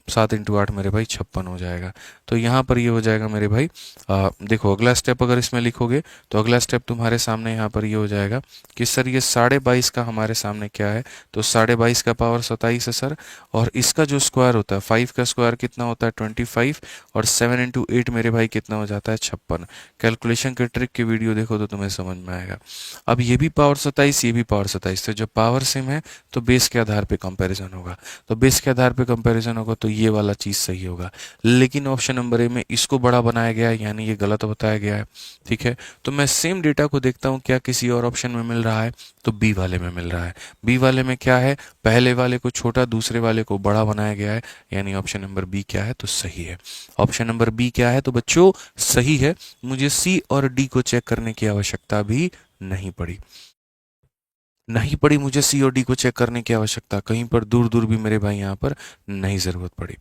S1: 7 इंटू 8 मेरे भाई 56 हो जाएगा। तो यहाँ पर ये हो जाएगा मेरे भाई, देखो अगला स्टेप अगर इसमें लिखोगे तो अगला स्टेप तुम्हारे सामने यहाँ पर ये हो जाएगा कि सर ये 22.5 का हमारे सामने क्या है, तो 22.5 का पावर 27 है सर, और इसका जो स्क्वायर होता है 5 का स्क्वायर कितना होता है 25, और 7 इंटू 8 मेरे भाई कितना हो जाता है 56। कैलकुलेशन के ट्रिक की वीडियो देखो तो तुम्हें समझ में आएगा। अब ये भी पावर 27, ये भी पावर 27, तो जब पावर सेम है तो बेस के आधार पे कंपैरिजन होगा, तो बेस के आधार पे कंपैरिजन होगा तो ये वाला चीज़ सही होगा। लेकिन ऑप्शन नंबर ए में इसको बड़ा बनाया गया है, यानी ये गलत बताया गया है, ठीक है। तो मैं सेम डेटा को देखता हूँ क्या किसी और ऑप्शन में मिल रहा है, तो बी वाले में मिल रहा है। बी वाले में क्या है, पहले वाले को छोटा दूसरे वाले को बड़ा बनाया गया है, यानी ऑप्शन नंबर बी क्या है, तो सही है। ऑप्शन नंबर बी क्या है, तो बच्चों सही है। मुझे सी और डी को चेक करने की आवश्यकता भी नहीं पड़ी, नहीं पड़ी मुझे सी और डी को चेक करने की आवश्यकता, कहीं पर दूर दूर भी मेरे भाई यहाँ पर नहीं ज़रूरत पड़ी।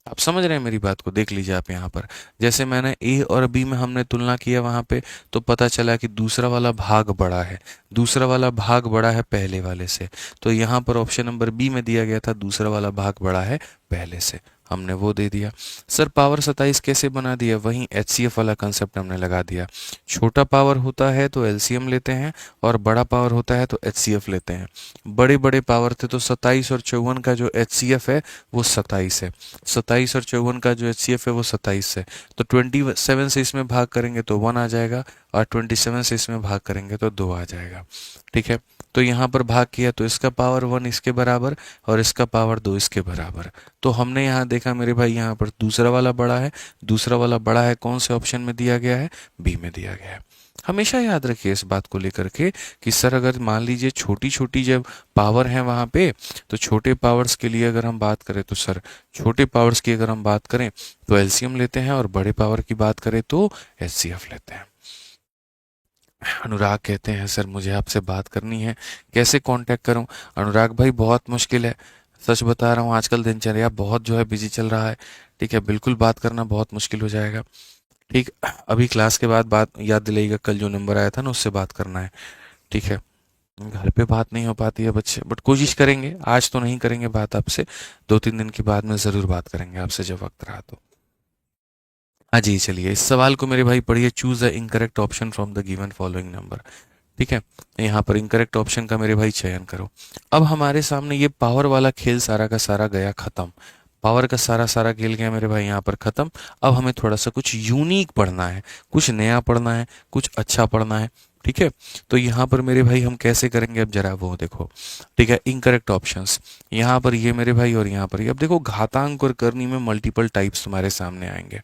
S1: आप समझ रहे हैं मेरी बात को, देख लीजिए आप यहाँ पर, जैसे मैंने ए और बी में हमने तुलना किया वहाँ पे, तो पता चला कि दूसरा वाला भाग बड़ा है, दूसरा वाला भाग बड़ा है पहले वाले से, तो यहाँ पर ऑप्शन नंबर बी में दिया गया था दूसरा वाला भाग बड़ा है पहले से, हमने वो दे दिया। सर पावर 27 कैसे बना दिया, वहीं एचसीएफ वाला कंसेप्ट हमने लगा दिया। छोटा पावर होता है तो एलसीएम लेते हैं, और बड़ा पावर होता है तो एचसीएफ लेते हैं। बड़े बड़े पावर थे तो 27 और 54 का जो एचसीएफ है वो 27 है, 27 और 54 का जो एचसीएफ है वो 27 है, तो 27 से इसमें भाग करेंगे तो 1 आ जाएगा, और 27 से इसमें भाग करेंगे तो 2 आ जाएगा। ठीक है, तो यहाँ पर भाग किया तो इसका पावर 1 इसके बराबर और इसका पावर 2 इसके बराबर। तो हमने यहाँ देखा मेरे भाई यहाँ पर दूसरा वाला बड़ा है, दूसरा वाला बड़ा है कौन से ऑप्शन में दिया गया है, बी में दिया गया है। हमेशा याद रखिए इस बात को लेकर के कि सर अगर मान लीजिए छोटी छोटी जब पावर है वहाँ पे, तो छोटे पावर्स के लिए अगर हम बात करें तो सर छोटे पावर्स की अगर हम बात करें तो एलसीएम लेते हैं और बड़े पावर की बात करें तो एचसीएफ लेते हैं। अनुराग कहते हैं सर मुझे आपसे बात करनी है, कैसे कांटेक्ट करूं? अनुराग भाई बहुत मुश्किल है, सच बता रहा हूं, आजकल दिनचर्या बहुत जो है बिजी चल रहा है। ठीक है, बिल्कुल बात करना बहुत मुश्किल हो जाएगा। ठीक, अभी क्लास के बाद बात याद दिलाइएगा, कल जो नंबर आया था ना उससे बात करना है। ठीक है, घर पे बात नहीं हो पाती है बच्चे, बट कोशिश करेंगे, आज तो नहीं करेंगे बात आपसे, 2-3 दिन के बाद में ज़रूर बात करेंगे आपसे जब वक्त रहा तो। हाँ जी, चलिए इस सवाल को मेरे भाई पढ़िए, choose the incorrect option from the given following number. ठीक है, यहाँ पर इनकरेक्ट ऑप्शन का मेरे भाई चयन करो। अब हमारे सामने ये पावर वाला खेल सारा का सारा गया खत्म, पावर का सारा सारा खेल गया मेरे भाई यहाँ पर खत्म। अब हमें थोड़ा सा कुछ यूनिक पढ़ना है, कुछ नया पढ़ना है, कुछ अच्छा पढ़ना है। ठीक है, तो यहाँ पर मेरे भाई हम कैसे करेंगे, अब जरा वो देखो। ठीक है, इनकरेक्ट ऑप्शंस यहाँ पर ये मेरे भाई और यहाँ पर ये। अब देखो घातांक और करनी में मल्टीपल टाइप्स तुम्हारे सामने आएंगे,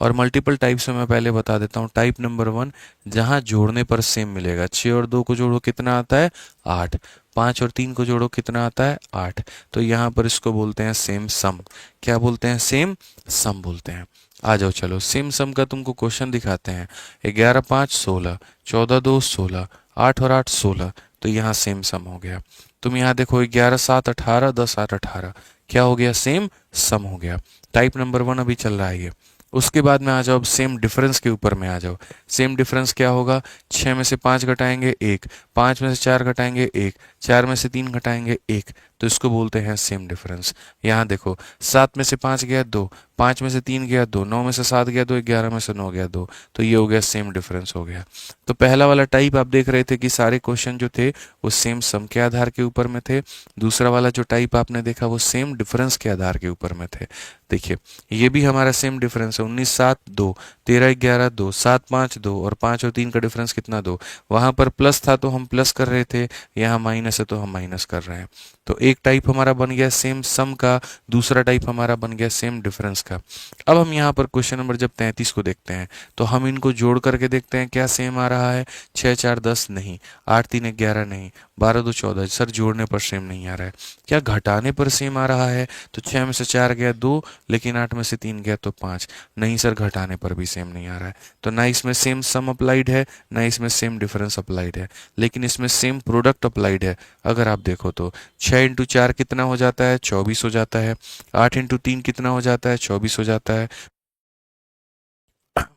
S1: और मल्टीपल टाइप्स में मैं पहले बता देता हूँ। टाइप नंबर 1, जहाँ जोड़ने पर सेम मिलेगा, 6 और 2 को जोड़ो कितना आता है 8, 5 और 3 को जोड़ो कितना आता है 8। तो यहाँ पर इसको बोलते हैं सेम सम। क्या बोलते हैं, सेम सम बोलते हैं। आ जाओ चलो सेम सम का तुमको क्वेश्चन दिखाते हैं। 11 5 16, 14 2 16, 8 और 8 16। तो यहाँ सेम सम हो गया। तुम यहाँ देखो 11 7 18, 10 8 18, क्या हो गया, सेम सम हो गया। टाइप नंबर 1 अभी चल रहा है ये। उसके बाद में आ जाओ, अब सेम डिफरेंस के ऊपर में आ जाओ। सेम डिफरेंस क्या होगा, 6 में से 5 घटाएंगे 1, 5 में से 4 घटाएंगे 1, 4 में से 3 घटाएंगे 1, तो इसको बोलते हैं सेम डिफरेंस। यहाँ देखो 7 में से 5 गया 2, 5 में से 3 गया 2, 9 में से 7 गया 2, 11 में से 9 गया 2, तो ये हो गया सेम डिफरेंस हो गया। तो पहला वाला टाइप आप देख रहे थे कि सारे क्वेश्चन जो थे वो सेम सम के आधार के ऊपर में थे। दूसरा वाला जो टाइप आपने देखा वो सेम डिफरेंस के आधार के ऊपर में थे। देखिए ये भी हमारा सेम डिफरेंस है, 19 7 2, 13 11 2, 7 5 2, और 5 और 3 का डिफरेंस कितना 2। वहां पर प्लस था तो हम प्लस कर रहे थे, यहाँ माइनस है तो हम माइनस कर रहे हैं। तो एक टाइप हमारा बन गया सेम सम का, दूसरा टाइप हमारा बन गया सेम डिफरेंस का। अब हम यहाँ पर क्वेश्चन नंबर जब 33 को देखते हैं तो हम इनको जोड़ करके देखते हैं क्या सेम आ रहा है। 6 4 10 नहीं, 8 3 11 नहीं, 12 2 14, सर जोड़ने पर सेम नहीं आ रहा है। क्या घटाने पर सेम आ रहा है, तो 6 में से 4 गया 2, लेकिन 8 में से 3 गया तो 5, नहीं सर घटाने पर भी सेम नहीं आ रहा है। तो ना इसमें सेम सम अप्लाइड है, ना इसमें सेम डिफरेंस अप्लाइड है, लेकिन इसमें सेम प्रोडक्ट अप्लाइड है। अगर आप देखो तो 6 इंटू 4 कितना हो जाता है, 24 हो जाता है। 8 इंटू 3 कितना हो जाता है, 24 हो जाता है।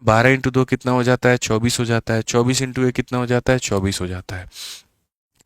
S1: 12 इंटू 2 कितना हो जाता है, 24 हो जाता है। 24 इंटू 1 कितना हो जाता है, 24 हो जाता है।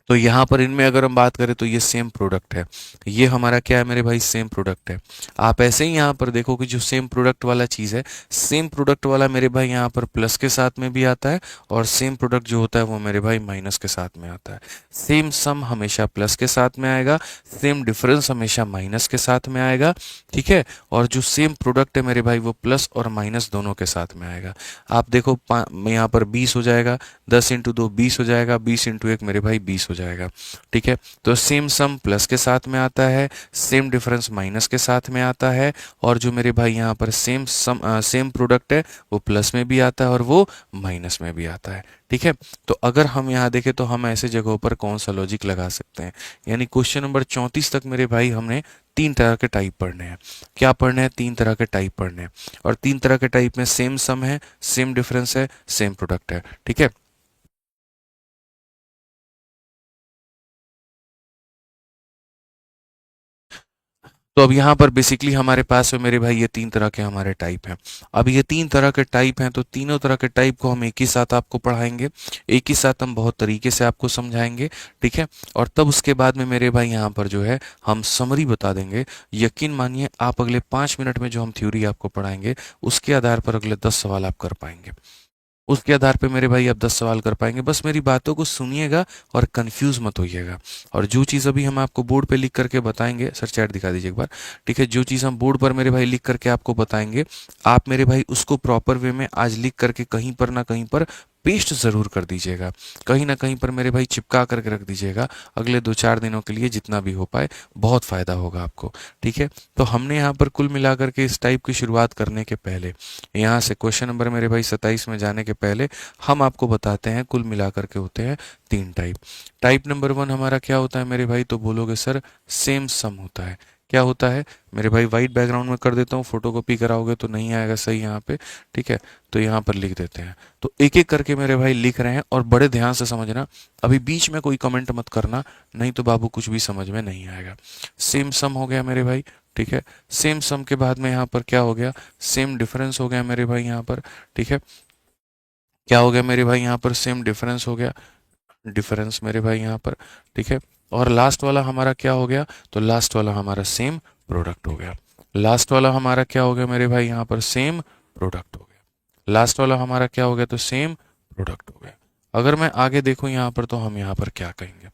S1: तो यहाँ पर इनमें अगर हम बात करें तो ये सेम प्रोडक्ट है, ये हमारा क्या है मेरे भाई, सेम प्रोडक्ट है। आप ऐसे ही यहाँ पर देखो कि जो सेम प्रोडक्ट वाला चीज़ है, सेम प्रोडक्ट वाला मेरे भाई यहाँ पर प्लस के साथ में भी आता है, और सेम प्रोडक्ट जो होता है वो मेरे भाई माइनस के साथ में आता है। सेम सम हमेशा प्लस के साथ में आएगा, सेम डिफरेंस हमेशा माइनस के साथ में आएगा। ठीक है, और जो सेम प्रोडक्ट है मेरे भाई वो प्लस और माइनस दोनों के साथ में आएगा। आप देखो यहाँ पर 20 हो जाएगा, 10 इंटू 2 20 हो जाएगा, 20 इंटू 1 मेरे भाई 20 हो जाएगा। ठीक है, तो सेम सम प्लस के साथ में आता है, सेम डिफरेंस माइनस के साथ में आता है, और जो मेरे भाई यहाँ पर सेम प्रोडक्ट है वो प्लस में भी आता है और वो माइनस में भी आता है। ठीक है, तो अगर हम यहाँ देखें तो हम ऐसे जगहों पर कौन सा लॉजिक लगा सकते हैं, यानी क्वेश्चन नंबर 34 तक मेरे भाई हमने 3 तरह के टाइप पढ़ने हैं। क्या पढ़ने हैं, 3 तरह के टाइप पढ़ने हैं, और 3 तरह के टाइप में सेम सम है, सेम डिफरेंस है, सेम प्रोडक्ट है। ठीक है, तो अब यहाँ पर बेसिकली हमारे पास में मेरे भाई ये 3 तरह के हमारे टाइप हैं। अब ये 3 तरह के टाइप हैं, तो तीनों तरह के टाइप को हम एक ही साथ आपको पढ़ाएंगे, एक ही साथ हम बहुत तरीके से आपको समझाएंगे। ठीक है, और तब उसके बाद में मेरे भाई यहाँ पर जो है हम समरी बता देंगे। यकीन मानिए आप अगले 5 मिनट में जो हम थ्योरी आपको पढ़ाएंगे उसके आधार पर अगले 10 सवाल आप कर पाएंगे। उसके आधार पे मेरे भाई आप 10 सवाल कर पाएंगे। बस मेरी बातों को सुनिएगा और कंफ्यूज मत होइएगा। और जो चीज़ अभी हम आपको बोर्ड पे लिख करके बताएंगे, सर चैट दिखा दीजिए एक बार। ठीक है, जो चीज़ हम बोर्ड पर मेरे भाई लिख करके आपको बताएंगे, आप मेरे भाई उसको प्रॉपर वे में आज लिख करके कहीं पर ना कहीं पर पेस्ट ज़रूर कर दीजिएगा, कहीं ना कहीं पर मेरे भाई चिपका करके रख दीजिएगा अगले 2-4 दिनों के लिए जितना भी हो पाए, बहुत फ़ायदा होगा आपको। ठीक है, तो हमने यहाँ पर कुल मिलाकर के इस टाइप की शुरुआत करने के पहले, यहाँ से क्वेश्चन नंबर मेरे भाई 27 में जाने के पहले हम आपको बताते हैं कुल मिलाकर के होते हैं 3 टाइप। टाइप नंबर 1 हमारा क्या होता है मेरे भाई, तो बोलोगे सर सेम सम होता है। क्या होता है मेरे भाई, वाइट बैकग्राउंड में कर देता हूँ, फोटोकॉपी कराओगे तो नहीं आएगा सही यहाँ पे। ठीक है, तो यहाँ पर लिख देते हैं। तो एक एक करके मेरे भाई लिख रहे हैं और बड़े ध्यान से समझना, अभी बीच में कोई कमेंट मत करना, नहीं तो बाबू कुछ भी समझ में नहीं आएगा। सेम सम हो गया मेरे भाई। ठीक है, सेम सम के बाद में यहाँ पर क्या हो गया, सेम डिफरेंस हो गया मेरे भाई यहाँ पर। ठीक है, क्या हो गया मेरे भाई यहाँ पर, सेम डिफरेंस हो गया, डिफरेंस मेरे भाई यहाँ पर। ठीक है, और लास्ट वाला हमारा क्या हो गया, तो लास्ट वाला हमारा सेम प्रोडक्ट हो गया। लास्ट वाला हमारा क्या हो गया मेरे भाई यहाँ पर, सेम प्रोडक्ट हो गया। लास्ट वाला हमारा क्या हो गया, तो सेम प्रोडक्ट हो गया। अगर मैं आगे देखूं यहाँ पर, तो हम यहाँ पर क्या कहेंगे,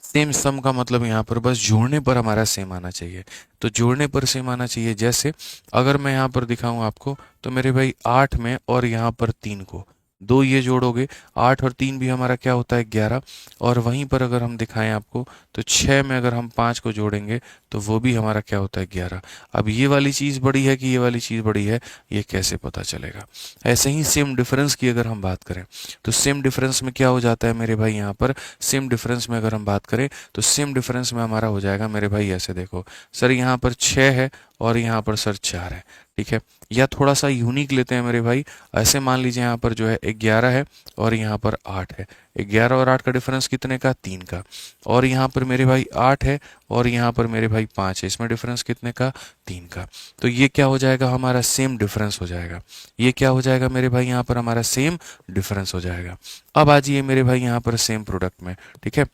S1: सेम सम का मतलब यहाँ पर बस जोड़ने पर हमारा सेम आना चाहिए। तो जोड़ने पर सेम आना चाहिए, जैसे अगर मैं यहाँ पर दिखाऊं आपको, तो मेरे भाई 8 में और यहाँ पर 3 को दो ये जोड़ोगे, 8 और 3 भी हमारा क्या होता है 11। और वहीं पर अगर हम दिखाएं आपको, तो 6 में अगर हम 5 को जोड़ेंगे तो वो भी हमारा क्या होता है 11। अब ये वाली चीज़ बड़ी है कि ये वाली चीज़ बड़ी है, ये कैसे पता चलेगा। ऐसे ही सेम डिफरेंस की अगर हम बात करें, तो सेम डिफरेंस में क्या हो जाता है मेरे भाई यहाँ पर, सेम डिफरेंस में अगर हम बात करें, तो सेम डिफरेंस में हमारा हो जाएगा मेरे भाई ऐसे, देखो सर यहाँ पर 6 है और यहाँ पर सर 4 है। ठीक है, या थोड़ा सा यूनिक लेते हैं मेरे भाई, ऐसे मान लीजिए यहाँ पर जो है 11 है और यहाँ पर 8 है। 11 और 8 का डिफरेंस कितने का, 3 का। और यहाँ पर मेरे भाई 8 है और यहाँ पर मेरे भाई 5 है, इसमें डिफरेंस कितने का, 3 का। तो ये क्या हो जाएगा, हमारा सेम डिफरेंस हो जाएगा। ये क्या हो जाएगा मेरे भाई, यहाँ पर हमारा सेम डिफरेंस हो जाएगा। अब आ जाइए मेरे भाई यहाँ पर सेम प्रोडक्ट में। ठीक है,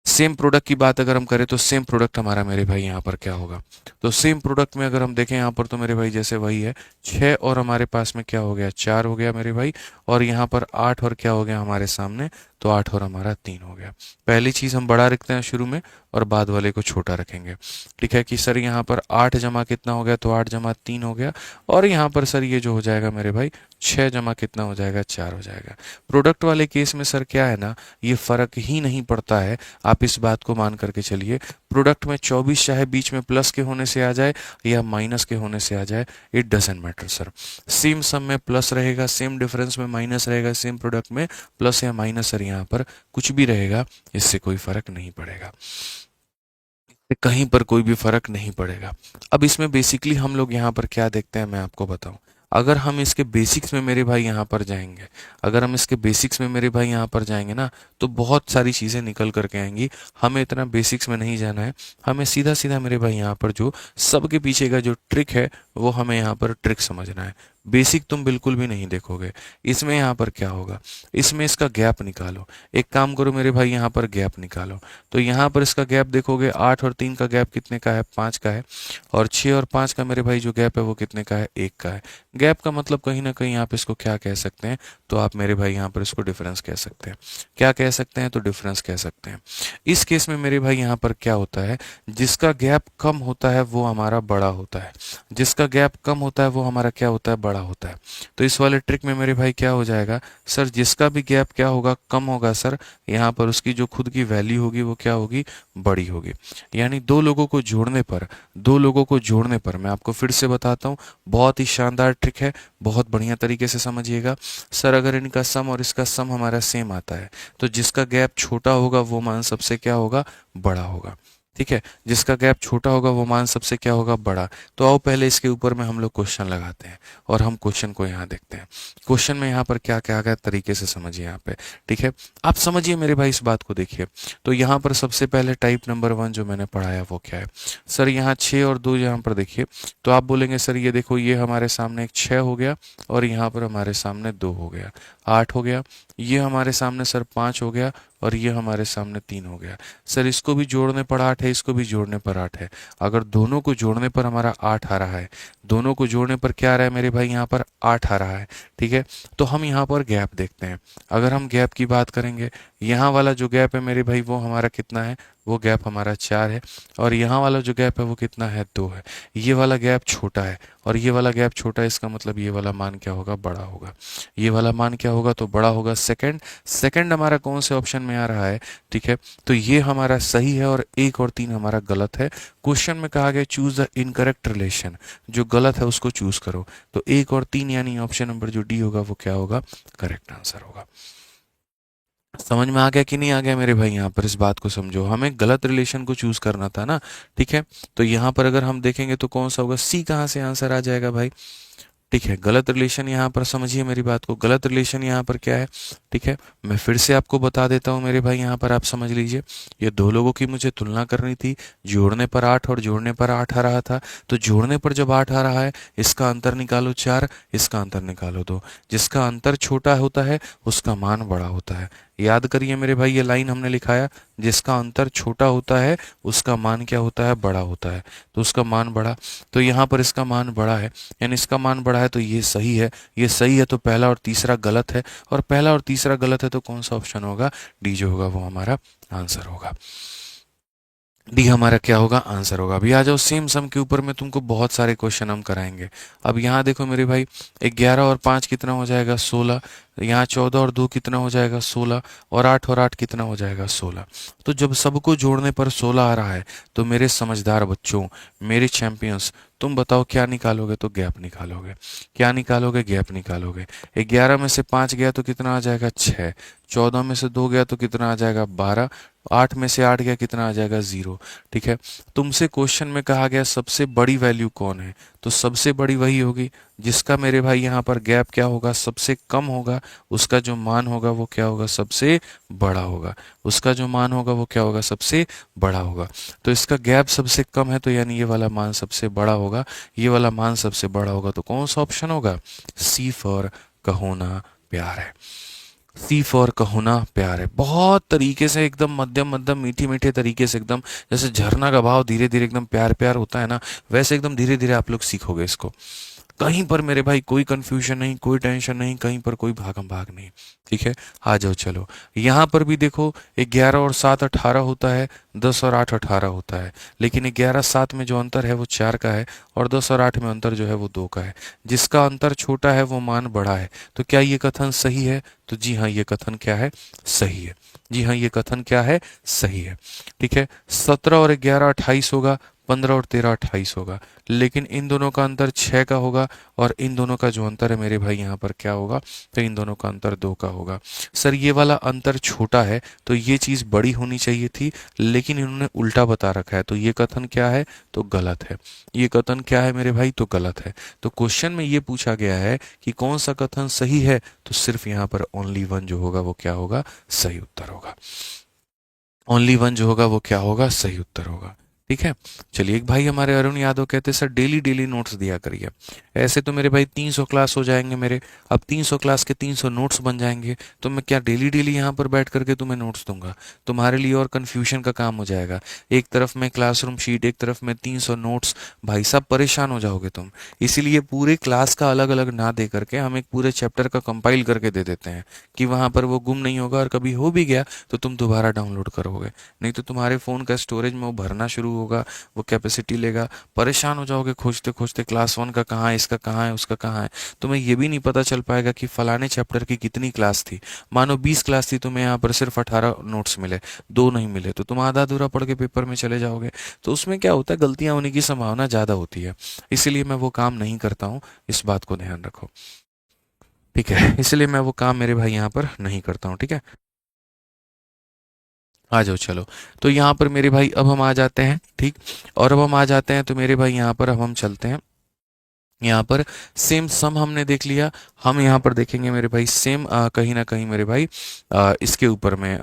S1: सेम प्रोडक्ट की बात अगर हम करें, तो सेम प्रोडक्ट हमारा मेरे भाई यहाँ पर क्या होगा, तो सेम प्रोडक्ट में अगर हम देखें यहाँ पर, तो मेरे भाई जैसे वही है 6 और हमारे पास में क्या हो गया, 4 हो गया मेरे भाई। और यहाँ पर 8 और क्या हो गया हमारे सामने, तो 8 और हमारा 3 हो गया। पहली चीज़ हम बड़ा रखते हैं शुरू में और बाद वाले को छोटा रखेंगे। ठीक है, कि सर यहाँ पर 8 जमा कितना हो गया, तो 8 जमा 3 हो गया। और यहाँ पर सर ये जो हो जाएगा मेरे भाई 6 जमा कितना हो जाएगा, 4 हो जाएगा। प्रोडक्ट वाले केस में सर क्या है ना, ये फर्क ही नहीं पड़ता है, आप इस बात को मान करके चलिए। प्रोडक्ट में 24 चाहे बीच में प्लस के होने से आ जाए या माइनस के होने से आ जाए, it doesn't matter sir. Same sum में प्लस रहेगा, सेम डिफरेंस में माइनस रहेगा, सेम प्रोडक्ट में प्लस या माइनस, सर यहाँ पर कुछ भी रहेगा, इससे कोई फर्क नहीं पड़ेगा, कहीं पर कोई भी फर्क नहीं पड़ेगा। अब इसमें बेसिकली हम लोग यहाँ पर क्या देखते हैं, मैं आपको बताऊं। अगर हम इसके बेसिक्स में मेरे भाई यहाँ पर जाएंगे, अगर हम इसके बेसिक्स में मेरे भाई यहाँ पर जाएंगे ना, तो बहुत सारी चीज़ें निकल करके आएंगी। हमें इतना बेसिक्स में नहीं जाना है, हमें सीधा सीधा मेरे भाई यहाँ पर जो सबके पीछे का जो ट्रिक है, वो हमें यहाँ पर ट्रिक समझना है। बेसिक तुम बिल्कुल भी नहीं देखोगे। इसमें यहाँ पर क्या होगा, इसमें इसका गैप निकालो। एक काम करो मेरे भाई, यहाँ पर गैप निकालो। तो यहाँ पर इसका गैप देखोगे, 8 और 3 का गैप कितने का है, 5 का है। और 6 और 5 का मेरे भाई जो गैप है वो कितने का है, 1 का है। गैप का मतलब कहीं ना कहीं आप इसको क्या कह सकते हैं, तो आप मेरे भाई यहाँ पर इसको डिफरेंस कह सकते हैं। क्या कह सकते हैं, तो डिफरेंस कह सकते हैं। इस केस में मेरे भाई यहाँ पर क्या होता है, जिसका गैप कम होता है वो हमारा बड़ा होता है, जिसका गैप कम होता है वो हमारा क्या होता है, बड़ा होता है। तो इस वाले ट्रिक में मेरे भाई क्या हो जाएगा, सर जिसका भी गैप क्या होगा, कम होगा सर, यहाँ पर उसकी जो खुद की वैल्यू होगी वो क्या होगी, बड़ी होगी। यानी दो लोगों को जोड़ने पर, दो लोगों को जोड़ने पर, मैं आपको फिर से बताता हूँ, बहुत ही शानदार ट्रिक है, बहुत बढ़िया तरीके से समझिएगा। सर अगर इनका सम और इसका सम हमारा सेम आता है, तो जिसका गैप छोटा होगा वो मान सबसे क्या होगा, बड़ा होगा। ठीक है, जिसका गैप छोटा होगा वो मान सबसे क्या होगा, बड़ा। तो आओ पहले इसके ऊपर में हम लोग क्वेश्चन लगाते हैं और हम क्वेश्चन को यहाँ देखते हैं। क्वेश्चन में यहाँ पर क्या क्या गया, तरीके से समझिए यहाँ पे। ठीक है, आप समझिए मेरे भाई, इस बात को देखिए। तो यहाँ पर सबसे पहले टाइप नंबर 1 जो मैंने पढ़ाया वो क्या है, सर यहाँ 6 और 2 यहाँ पर देखिए। तो आप बोलेंगे सर ये देखो, ये हमारे सामने एक 6 हो गया और यहाँ पर हमारे सामने 2 हो गया, 8 हो गया। ये हमारे सामने सर 5 हो गया और ये हमारे सामने 3 हो गया। सर इसको भी जोड़ने पर 8 है, इसको भी जोड़ने पर 8 है। अगर दोनों को जोड़ने पर हमारा 8 आ रहा है, दोनों को जोड़ने पर क्या आ रहा है मेरे भाई, यहाँ पर 8 आ रहा है। ठीक है, तो हम यहाँ पर गैप देखते हैं। अगर हम गैप की बात करेंगे, यहाँ वाला जो गैप है मेरे भाई वो हमारा कितना है, वो गैप हमारा 4 है, और यहाँ वाला जो गैप है वो कितना है, 2 है। ये वाला गैप छोटा है और ये वाला गैप छोटा है, इसका मतलब ये वाला मान क्या होगा, बड़ा होगा। ये वाला मान क्या होगा, तो बड़ा होगा। सेकंड सेकंड हमारा कौन से ऑप्शन में आ रहा है, ठीक है, तो ये हमारा सही है और 1 और 3 हमारा गलत है। क्वेश्चन में कहा गया चूज द इनकरेक्ट रिलेशन, जो गलत है उसको चूज करो। तो 1 और 3 यानी ऑप्शन नंबर जो डी होगा वो क्या होगा, करेक्ट आंसर होगा। समझ में आ गया कि नहीं आ गया मेरे भाई? यहाँ पर इस बात को समझो, हमें गलत रिलेशन को चूज करना था ना, ठीक है। तो यहाँ पर अगर हम देखेंगे तो कौन सा होगा, सी कहाँ से आंसर आ जाएगा भाई, ठीक है। गलत रिलेशन यहाँ पर समझिए मेरी बात को, गलत रिलेशन यहाँ पर क्या है, ठीक है। मैं फिर से आपको बता देता हूँ मेरे भाई, यहाँ पर आप समझ लीजिए। ये दो लोगों की मुझे तुलना करनी थी, जोड़ने पर 8 और जोड़ने पर 8 आ रहा था। तो जोड़ने पर जब 8 आ रहा है, इसका अंतर निकालो 4, इसका अंतर निकालो 2। जिसका अंतर छोटा होता है उसका मान बड़ा होता है। याद करिए मेरे भाई, ये लाइन हमने लिखाया, जिसका अंतर छोटा होता है उसका मान क्या होता है, बड़ा होता है। तो उसका मान बड़ा, तो यहाँ पर इसका मान बड़ा है, यानी इसका मान बड़ा है, तो ये सही है। ये सही है तो पहला और तीसरा गलत है, और पहला और तीसरा गलत है तो कौन सा ऑप्शन होगा, डी जो होगा वो हमारा आंसर होगा। डी हमारा क्या होगा, आंसर होगा। अभी आ जाओ सेम सम के ऊपर में तुमको बहुत सारे क्वेश्चन हम कराएंगे। अब यहाँ देखो मेरे भाई, 11 और 5 कितना हो जाएगा, 16। यहाँ 14 और 2 कितना हो जाएगा, 16। और 8 और 8 कितना हो जाएगा, 16। तो जब सबको जोड़ने पर 16 आ रहा है, तो मेरे समझदार बच्चों, मेरे चैंपियंस, तुम बताओ क्या निकालोगे, तो गैप निकालोगे। क्या निकालोगे, गैप निकालोगे। 11 में से 5 गया तो कितना आ जाएगा, 6। 14 में से 2 गया तो कितना आ जाएगा, 12। 8 में से 8 गया कितना आ जाएगा, 0। ठीक है। तुमसे क्वेश्चन में कहा गया सबसे बड़ी वैल्यू कौन है, तो सबसे बड़ी वही होगी जिसका मेरे भाई यहाँ पर गैप क्या होगा, सबसे कम होगा। उसका जो मान होगा वो क्या होगा, सबसे बड़ा होगा। उसका जो मान होगा वो क्या होगा, सबसे बड़ा होगा। तो इसका गैप सबसे कम है, तो यानी ये वाला मान सबसे बड़ा होगा। ये वाला मान सबसे बड़ा होगा, तो कौन सा ऑप्शन होगा, सी फॉर कहोना प्यार है। सी फॉर कहोना प्यार है। बहुत तरीके से एकदम मध्यम मध्यम मीठी मीठे तरीके से, एकदम जैसे झरना का भाव धीरे धीरे एकदम प्यार प्यार होता है ना, वैसे एकदम धीरे धीरे आप लोग सीखोगे इसको। कहीं पर मेरे भाई कोई कंफ्यूजन नहीं, कोई टेंशन नहीं, कहीं पर कोई भागम भाग नहीं। ठीक है, आ जाओ चलो। यहाँ पर भी देखो, 11 और 7 18 होता है, 10 और 8 18 होता है। लेकिन 11 7 में जो अंतर है वो 4 का है, और 10 और 8 में अंतर जो है वो 2 का है। जिसका अंतर छोटा है वो मान बड़ा है। तो क्या ये कथन सही है, तो जी हाँ, ये कथन क्या है, सही है। जी हाँ, ये कथन क्या है, सही है। ठीक है। 17 और 11 28 होगा, 15 और 13 28 होगा। लेकिन इन दोनों का अंतर 6 का होगा, और इन दोनों का जो अंतर है मेरे भाई यहाँ पर क्या होगा, तो इन दोनों का अंतर 2 का होगा। सर ये वाला अंतर छोटा है, तो ये चीज़ बड़ी होनी चाहिए थी, लेकिन इन्होंने उल्टा बता रखा है, तो ये कथन क्या है, तो गलत है। ये कथन क्या है मेरे भाई, तो गलत है। तो क्वेश्चन में ये पूछा गया है कि कौन सा कथन सही है, तो सिर्फ यहाँ पर ओनली वन जो होगा वो क्या होगा, सही उत्तर होगा। ओनली वन जो होगा वो क्या होगा, सही उत्तर होगा। ठीक है। चलिए, एक भाई हमारे अरुण यादव कहते हैं सर डेली डेली नोट्स दिया करिए। ऐसे तो मेरे भाई 300 क्लास हो जाएंगे मेरे। अब 300 क्लास के 300 नोट्स बन जाएंगे, तो मैं क्या डेली डेली यहाँ पर बैठ करके तुम्हें नोट्स दूंगा? तुम्हारे लिए और कन्फ्यूजन का काम हो जाएगा। एक तरफ में क्लासरूम शीट, एक तरफ में 300 नोट्स, भाई साहब परेशान हो जाओगे तुम। इसीलिए पूरे क्लास का अलग अलग ना दे करके हम एक पूरे चैप्टर का कंपाइल करके दे देते हैं, कि वहाँ पर वो गुम नहीं होगा, और कभी हो भी गया तो तुम दोबारा डाउनलोड करोगे। नहीं तो तुम्हारे फ़ोन का स्टोरेज में वो भरना शुरू होगा, वो कैपेसिटी लेगा, परेशान हो जाओगे खोजते खोजते, क्लास 1 का कहाँ है, इसका कहाँ है, उसका कहाँ है। तुम्हें ये भी नहीं पता चल पाएगा कि फलाने चैप्टर की कितनी क्लास थी। मानो 20 क्लास थी, तुम्हें यहाँ पर सिर्फ 18 नोट्स मिले, 2 नहीं मिले, तो तुम आधा अधूरा पढ़ के पेपर में चले जाओगे। तो उसमें क्या होता है, गलतियां होने की संभावना ज़्यादा होती है। इसीलिए मैं वो काम नहीं करता हूँ, इस बात को ध्यान रखो। ठीक है, इसलिए मैं वो काम मेरे भाई यहाँ पर नहीं करता हूँ। ठीक है, आ जाओ चलो। तो यहाँ पर मेरे भाई अब हम आ जाते हैं, ठीक। और अब हम आ जाते हैं, तो मेरे भाई यहाँ पर अब हम चलते हैं। यहाँ पर सेम सम हमने देख लिया। हम यहाँ पर देखेंगे मेरे भाई सेम, कहीं ना कहीं मेरे भाई इसके ऊपर में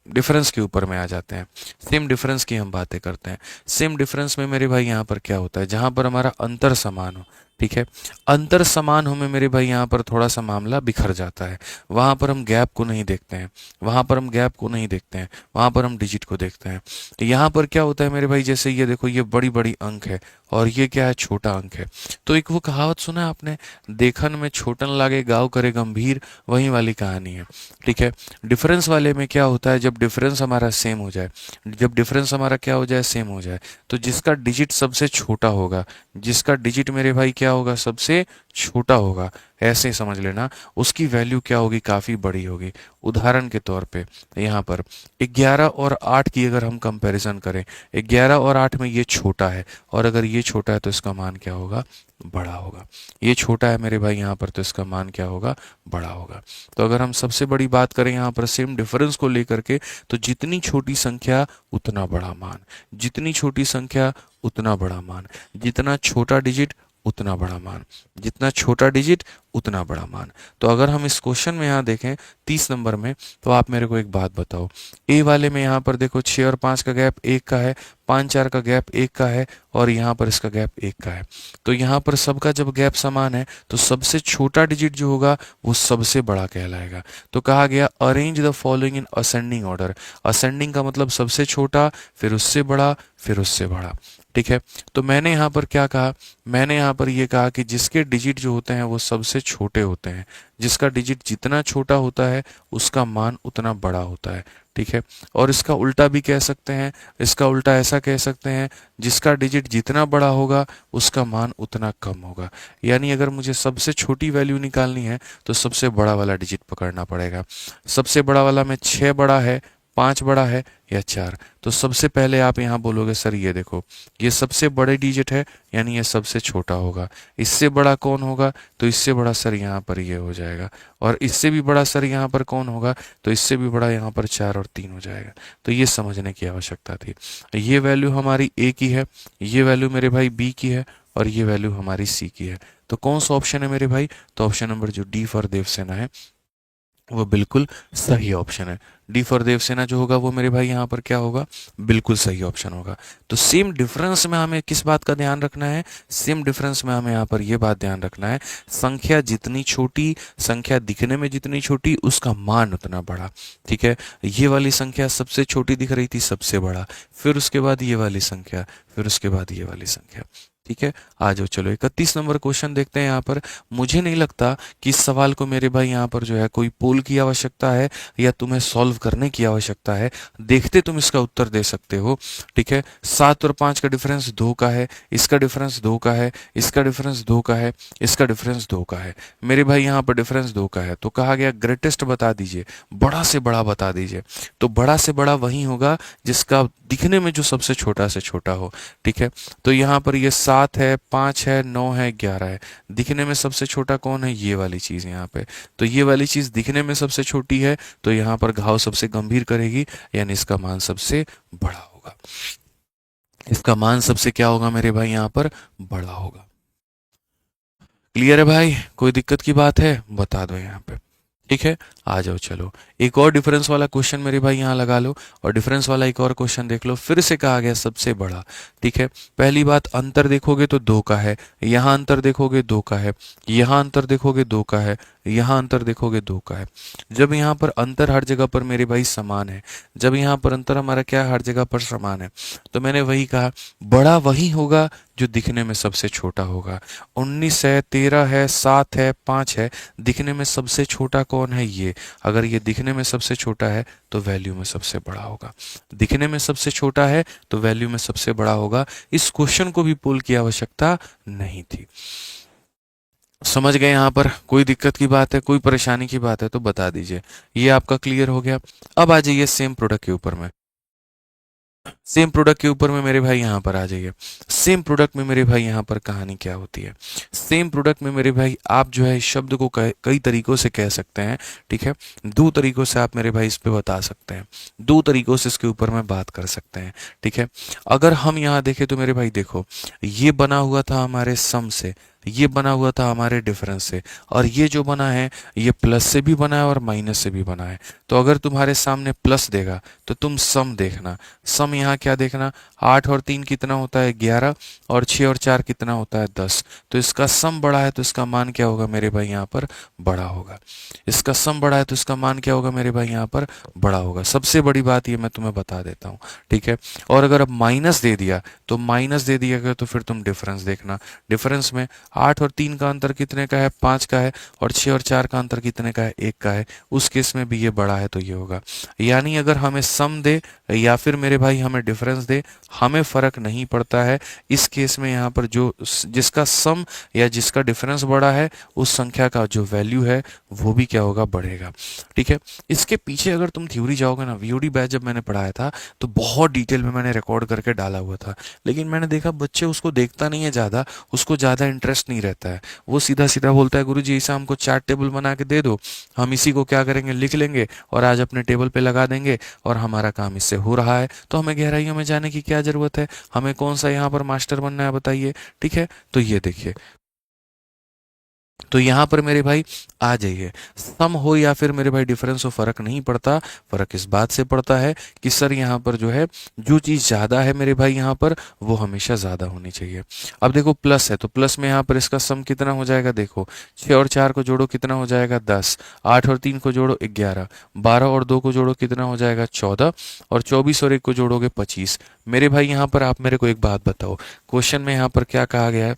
S1: डिफरेंस के ऊपर में आ जाते हैं। सेम डिफरेंस की हम बातें करते हैं। सेम डिफरेंस में मेरे भाई यहाँ पर क्या होता है, जहाँ पर हमारा अंतर समान हो, ठीक है। अंतर समान हो में मेरे भाई यहाँ पर थोड़ा सा मामला बिखर जाता है, वहां पर हम गैप को नहीं देखते हैं, वहां पर हम गैप को नहीं देखते हैं, वहां पर हम डिजिट को देखते हैं। तो यहाँ पर क्या होता है मेरे भाई, जैसे ये देखो, ये बड़ी बड़ी अंक है और ये क्या है, छोटा अंक है। तो एक वो कहावत सुना है आपने, देखन में छोटन लागे गाँव करे गंभीर, वही वाली कहानी है। ठीक है। डिफरेंस वाले में क्या होता है, जब डिफरेंस हमारा सेम हो जाए, जब डिफरेंस हमारा क्या हो जाए, सेम हो जाए, तो जिसका डिजिट सबसे छोटा होगा, जिसका डिजिट मेरे भाई क्या होगा, सबसे छोटा होगा, ऐसे समझ लेना, उसकी वैल्यू क्या होगी, काफ़ी बड़ी होगी। उदाहरण के तौर पे यहाँ पर 11 और 8 की अगर हम कंपैरिजन करें, 11 और 8 में ये छोटा है, और अगर ये छोटा है तो इसका मान क्या होगा, बड़ा होगा। ये छोटा है मेरे भाई यहाँ पर, तो इसका मान क्या होगा, बड़ा होगा। तो अगर हम सबसे बड़ी बात करें यहाँ पर सेम डिफरेंस को लेकर के, तो जितनी छोटी संख्या उतना बड़ा मान, जितनी छोटी संख्या उतना बड़ा मान, जितना छोटा डिजिट उतना बड़ा मान, जितना छोटा डिजिट उतना बड़ा मान। तो अगर हम इस क्वेश्चन में यहाँ देखें 30 नंबर में, तो आप मेरे को एक बात बताओ, ए वाले में यहाँ पर देखो 6 और 5 का गैप 1 का है, 5 4 का गैप 1 का है, और यहाँ पर इसका गैप 1 का है। तो यहाँ पर सबका जब गैप समान है, तो सबसे छोटा डिजिट जो होगा वो सबसे बड़ा कहलाएगा। तो कहा गया arrange the following in ascending order. Ascending का मतलब सबसे छोटा, फिर उससे बड़ा, फिर उससे बड़ा। ठीक है। तो मैंने यहाँ पर क्या कहा, मैंने यहाँ पर ये कहा कि जिसके डिजिट जो होते हैं वो सबसे छोटे होते हैं, जिसका डिजिट जितना छोटा होता है उसका मान उतना बड़ा होता है। ठीक है। और इसका उल्टा भी कह सकते हैं, इसका उल्टा ऐसा कह सकते हैं, जिसका डिजिट जितना बड़ा होगा उसका मान उतना कम होगा। यानी अगर मुझे सबसे छोटी वैल्यू निकालनी है तो सबसे बड़ा वाला डिजिट पकड़ना पड़ेगा। सबसे बड़ा वाला में 6 बड़ा है, 5 बड़ा है या 4। तो सबसे पहले आप यहाँ बोलोगे सर ये देखो, ये सबसे बड़े डिजिट है, यानी ये सबसे छोटा होगा। इससे बड़ा कौन होगा, तो इससे बड़ा सर यहाँ पर ये हो जाएगा। और इससे भी बड़ा सर यहाँ पर कौन होगा, तो इससे भी बड़ा यहाँ पर 4 और 3 हो जाएगा। तो ये समझने की आवश्यकता थी। ये वैल्यू हमारी ए की है, ये वैल्यू मेरे भाई बी की है, और ये वैल्यू हमारी सी की है। तो कौन सा ऑप्शन है मेरे भाई, तो ऑप्शन नंबर जो डी फॉर देवसेना है वो बिल्कुल सही ऑप्शन है। डी फॉर देवसेना जो होगा वो मेरे भाई यहाँ पर क्या होगा, बिल्कुल सही ऑप्शन होगा। तो सेम डिफरेंस में हमें किस बात का ध्यान रखना है, सेम डिफरेंस में हमें यहाँ पर ये बात ध्यान रखना है, संख्या जितनी छोटी, संख्या दिखने में जितनी छोटी, उसका मान उतना बड़ा। ठीक है। ये वाली संख्या सबसे छोटी दिख रही थी, सबसे बड़ा, फिर उसके बाद ये वाली संख्या, फिर उसके बाद ये वाली संख्या। ठीक है। आ जाओ, चलो 31 नंबर क्वेश्चन देखते हैं यहाँ पर। मुझे नहीं लगता कि इस सवाल को मेरे भाई यहाँ पर जो है कोई पोल की आवश्यकता है या तुम्हें सॉल्व करने की आवश्यकता है, देखते तुम इसका उत्तर दे सकते हो। ठीक है। 7 और 5 का डिफरेंस 2 का है, इसका डिफरेंस 2 का है, इसका डिफरेंस 2 का है, इसका डिफरेंस 2 का है। मेरे भाई यहाँ पर डिफरेंस 2 का है, तो कहा गया ग्रेटेस्ट बता दीजिए, बड़ा से बड़ा बता दीजिए। तो बड़ा से बड़ा वही होगा जिसका दिखने में जो सबसे छोटा से छोटा हो। ठीक है। तो यहाँ पर ये 7 है, 5 है, 9 है, 11 है। दिखने में सबसे छोटा कौन है, ये वाली चीज यहाँ पे। तो ये वाली चीज दिखने में सबसे छोटी है, तो यहाँ पर घाव सबसे गंभीर करेगी, यानी इसका मान सबसे बड़ा होगा। इसका मान सबसे क्या होगा मेरे भाई, यहाँ पर बड़ा होगा। क्लियर है भाई, कोई दिक्कत की बात है बता दो यहाँ पे। ठीक है। आ जाओ, चलो एक और डिफरेंस वाला क्वेश्चन मेरे भाई यहाँ लगा लो, और डिफरेंस वाला एक और क्वेश्चन देख लो। फिर से कहा गया सबसे बड़ा। ठीक है। पहली बात, अंतर देखोगे तो 2 का है, यहाँ अंतर देखोगे 2 का है, यहाँ अंतर देखोगे 2 का है, यहाँ अंतर देखोगे 2 का है। जब यहाँ पर अंतर हर जगह पर मेरे भाई समान है, जब यहाँ पर अंतर हमारा क्या है, हर जगह पर समान है, तो मैंने वही कहा, बड़ा वही होगा जो दिखने में सबसे छोटा होगा। 19 है, 13 है, 7 है, 5 है, दिखने में सबसे छोटा कौन है, ये। अगर ये दिखने में सबसे छोटा है तो वैल्यू में सबसे बड़ा होगा, दिखने में सबसे छोटा है तो वैल्यू में सबसे बड़ा होगा। इस क्वेश्चन को भी पुल की आवश्यकता नहीं थी। समझ गए यहाँ पर, कोई दिक्कत की बात है, कोई परेशानी की बात है तो बता दीजिए। ये आपका क्लियर हो गया। अब आ जाइए सेम प्रोडक्ट के ऊपर में, सेम प्रोडक्ट के ऊपर में मेरे भाई यहाँ पर आ जाइए। सेम प्रोडक्ट में मेरे भाई यहाँ पर कहानी क्या होती है, सेम प्रोडक्ट में मेरे भाई आप जो है इस शब्द को कई तरीकों से कह सकते हैं। ठीक है। 2 तरीकों से आप मेरे भाई इस पे बता सकते हैं, 2 तरीकों से इसके ऊपर में बात कर सकते हैं। ठीक है। अगर हम यहाँ देखें तो मेरे भाई देखो, ये बना हुआ था हमारे सम से, ये बना हुआ था हमारे डिफरेंस से, और ये जो बना है ये प्लस से भी बना है और माइनस से भी बना है। तो अगर तुम्हारे सामने प्लस देगा तो तुम सम देखना, सम यहाँ क्या देखना, 8 और 3 कितना होता है 11, और 6 और 4 कितना होता है 10। तो इसका सम बड़ा है तो इसका मान क्या होगा मेरे भाई यहाँ पर बड़ा होगा। इसका सम बड़ा है तो इसका मान क्या होगा मेरे भाई यहाँ पर बड़ा होगा। सबसे बड़ी बात ये मैं तुम्हें बता देता हूँ, ठीक है। और अगर अब माइनस दे दिया तो माइनस दे दिया गया तो फिर तुम डिफरेंस देखना। डिफरेंस में 8 और 3 का अंतर कितने का है 5 का है, और 6 और 4 का अंतर कितने का है 1 का है। उस केस में भी ये बड़ा है तो ये होगा। यानी अगर हमें सम दे या फिर मेरे भाई हमें डिफरेंस दे, हमें फर्क नहीं पड़ता है। इस केस में यहाँ पर जो जिसका सम या जिसका डिफरेंस बड़ा है उस संख्या का जो वैल्यू है वो भी क्या होगा बढ़ेगा, ठीक है। इसके पीछे अगर तुम थ्योरी जाओगे ना, वीओडी बैच जब मैंने पढ़ाया था तो बहुत डिटेल में मैंने रिकॉर्ड करके डाला हुआ था, लेकिन मैंने देखा बच्चे उसको देखता नहीं है ज़्यादा, उसको ज़्यादा इंटरेस्ट नहीं रहता है। वो सीधा सीधा बोलता है गुरुजी ऐसा हमको चार्ट टेबल बना के दे दो, हम इसी को क्या करेंगे लिख लेंगे और आज अपने टेबल पे लगा देंगे और हमारा काम इससे हो रहा है, तो हमें गहराइयों में जाने की क्या ज़रूरत है, हमें कौन सा यहाँ पर मास्टर बनना है बताइए, ठीक है। तो ये देखिए, तो यहाँ पर मेरे भाई आ जाइए, सम हो या फिर मेरे भाई डिफरेंस हो फर्क नहीं पड़ता। फर्क इस बात से पड़ता है कि सर यहाँ पर जो है जो चीज़ ज़्यादा है मेरे भाई यहाँ पर वो हमेशा ज़्यादा होनी चाहिए। अब देखो प्लस है तो प्लस में यहाँ पर इसका सम कितना हो जाएगा, देखो 6 और 4 को जोड़ो कितना हो जाएगा 10, 8 और 3 को जोड़ो 11, 12 और 2 को जोड़ो कितना हो जाएगा 14, और 24 और 1 को जोड़ोगे 25। मेरे भाई यहाँ पर आप मेरे को एक बात बताओ, क्वेश्चन में यहाँ पर क्या कहा गया है,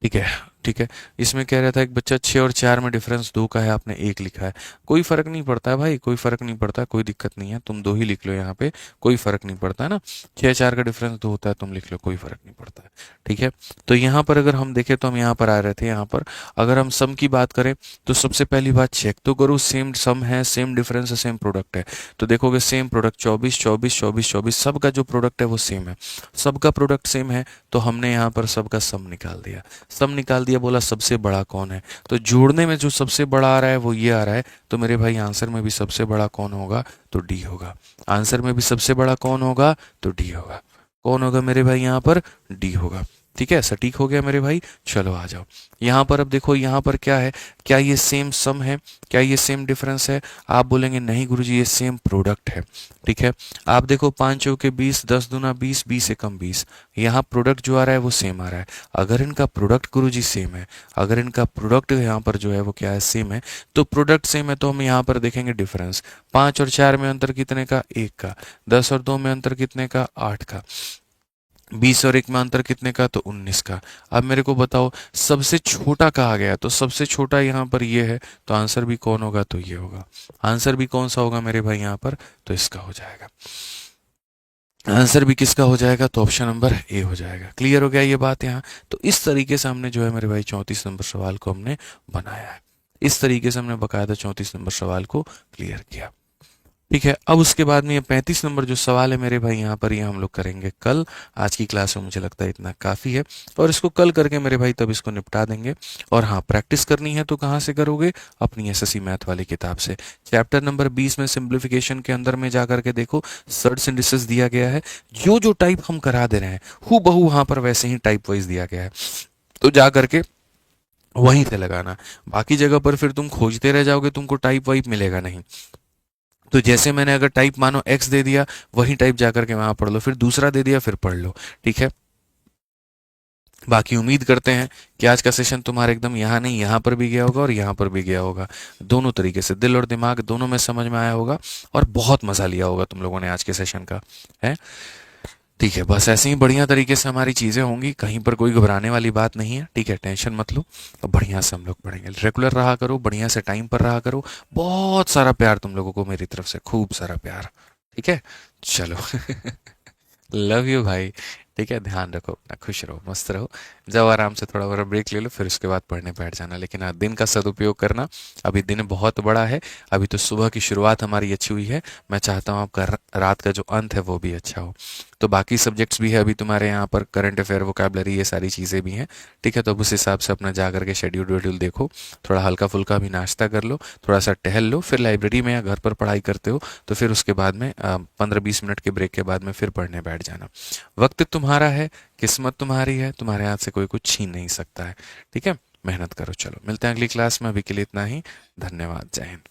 S1: ठीक है, ठीक है। इसमें कह रहा था एक बच्चा 6 और 4 में डिफरेंस 2 का है, आपने 1 लिखा है। कोई फर्क नहीं पड़ता है भाई, कोई फर्क नहीं पड़ता, कोई दिक्कत नहीं है, तुम 2 ही लिख लो यहाँ पे, कोई फर्क नहीं पड़ता है ना। 6 4 का डिफरेंस 2 होता है, तुम लिख लो, कोई फर्क नहीं पड़ता है, ठीक है। तो यहाँ पर अगर हम देखें तो हम यहाँ पर आ रहे थे, यहाँ पर अगर हम सम की बात करें तो सबसे पहली बात चेक तो करो सेम सम है, सेम डिफरेंस है, सेम प्रोडक्ट है। तो देखोगे सेम प्रोडक्ट 24 24 24 24, सबका जो प्रोडक्ट है वो सेम है, सबका प्रोडक्ट सेम है। तो हमने यहाँ पर सबका सम निकाल दिया, सम निकाल दिया, बोला सबसे बड़ा कौन है। तो जोड़ने में जो सबसे बड़ा आ रहा है वो ये आ रहा है, तो मेरे भाई आंसर में भी सबसे बड़ा कौन होगा तो डी होगा। आंसर में भी सबसे बड़ा कौन होगा तो डी होगा। कौन होगा मेरे भाई यहाँ पर डी होगा, ठीक है। सटीक हो गया मेरे भाई। चलो आ जाओ यहाँ पर, अब देखो यहाँ पर क्या है, क्या ये सेम सम है, क्या ये सेम डिफरेंस है। आप बोलेंगे नहीं गुरुजी ये सेम प्रोडक्ट है, ठीक है। आप देखो 5 चौके 20, 10 दूना 20, 20 एकम 20, यहाँ प्रोडक्ट जो आ रहा है वो सेम आ रहा है। अगर इनका प्रोडक्ट गुरुजी सेम है, अगर इनका प्रोडक्ट यहाँ पर जो है वो क्या है सेम है, तो प्रोडक्ट सेम है तो हम यहाँ पर देखेंगे डिफरेंस। 5 और 4 में अंतर कितने का 1 का, 10 और 2 में अंतर कितने का 8 का, 20 और 1 में अंतर कितने का तो 19 का। अब मेरे को बताओ सबसे छोटा कहा गया, तो सबसे छोटा यहाँ पर ये है, तो आंसर भी कौन होगा तो ये होगा। आंसर भी कौन सा होगा मेरे भाई यहाँ पर, तो इसका हो जाएगा। आंसर भी किसका हो जाएगा तो ऑप्शन नंबर ए हो जाएगा। क्लियर हो गया ये बात यहाँ। तो इस तरीके से हमने जो है मेरे भाई 34 नंबर सवाल को हमने बनाया है, इस तरीके से हमने बकायदा 34 नंबर सवाल को क्लियर किया, ठीक है। अब उसके बाद में ये 35 नंबर जो सवाल है मेरे भाई यहाँ पर, ये हम लोग करेंगे कल। आज की क्लास में मुझे लगता है इतना काफ़ी है, और इसको कल करके मेरे भाई तब इसको निपटा देंगे। और हाँ, प्रैक्टिस करनी है तो कहाँ से करोगे, अपनी एसएससी मैथ वाली किताब से। चैप्टर नंबर 20 में सिंप्लीफिकेशन के अंदर में जा करके देखो सर्ट्स इंडिसेस दिया गया है, जो जो टाइप हम करा दे रहे हैं हु बहू वहाँ पर वैसे ही टाइप वाइज दिया गया है, तो जा करके वहीं से लगाना। बाकी जगह पर फिर तुम खोजते रह जाओगे, तुमको टाइप वाइप मिलेगा नहीं। तो जैसे मैंने अगर टाइप मानो एक्स दे दिया, वही टाइप जाकर के वहां पढ़ लो, फिर दूसरा दे दिया फिर पढ़ लो, ठीक है। बाकी उम्मीद करते हैं कि आज का सेशन तुम्हारे एकदम यहाँ नहीं यहाँ पर भी गया होगा और यहाँ पर भी गया होगा, दोनों तरीके से दिल और दिमाग दोनों में समझ में आया होगा, और बहुत मजा लिया होगा तुम लोगों ने आज के सेशन का, है। ठीक है, बस ऐसे ही बढ़िया तरीके से हमारी चीज़ें होंगी, कहीं पर कोई घबराने वाली बात नहीं है, ठीक है। टेंशन मत लो, अब बढ़िया से हम लोग पढ़ेंगे। रेगुलर रहा करो, बढ़िया से टाइम पर रहा करो, बहुत सारा प्यार तुम लोगों को मेरी तरफ से, खूब सारा प्यार, ठीक है। चलो लव यू भाई, ठीक है। ध्यान रखो अपना, खुश रहो, मस्त रहो, जाओ आराम से थोड़ा बड़ा ब्रेक ले लो, फिर उसके बाद पढ़ने बैठ जाना। लेकिन हाँ, दिन का सदुपयोग करना, अभी दिन बहुत बड़ा है, अभी तो सुबह की शुरुआत हमारी अच्छी हुई है, मैं चाहता हूँ आपका रात का जो अंत है वो भी अच्छा हो। तो बाकी सब्जेक्ट्स भी है अभी तुम्हारे यहाँ पर, करंट अफेयर, वोकैबलरी, ये सारी चीज़ें भी हैं, ठीक है। तो अब उस हिसाब से अपना जा करके शेड्यूल वेड्यूल देखो, थोड़ा हल्का फुल्का भी नाश्ता कर लो, थोड़ा सा टहल लो, फिर लाइब्रेरी में या घर पर पढ़ाई करते हो तो फिर उसके बाद में 15-20 मिनट के ब्रेक के बाद में फिर पढ़ने बैठ जाना। वक्त तुम्हारा है, किस्मत तुम्हारी है, तुम्हारे हाथ से कोई कुछ छीन नहीं सकता है, ठीक है। मेहनत करो, चलो मिलते हैं अगली क्लास में, अभी के लिए इतना ही, धन्यवाद, जय हिंद।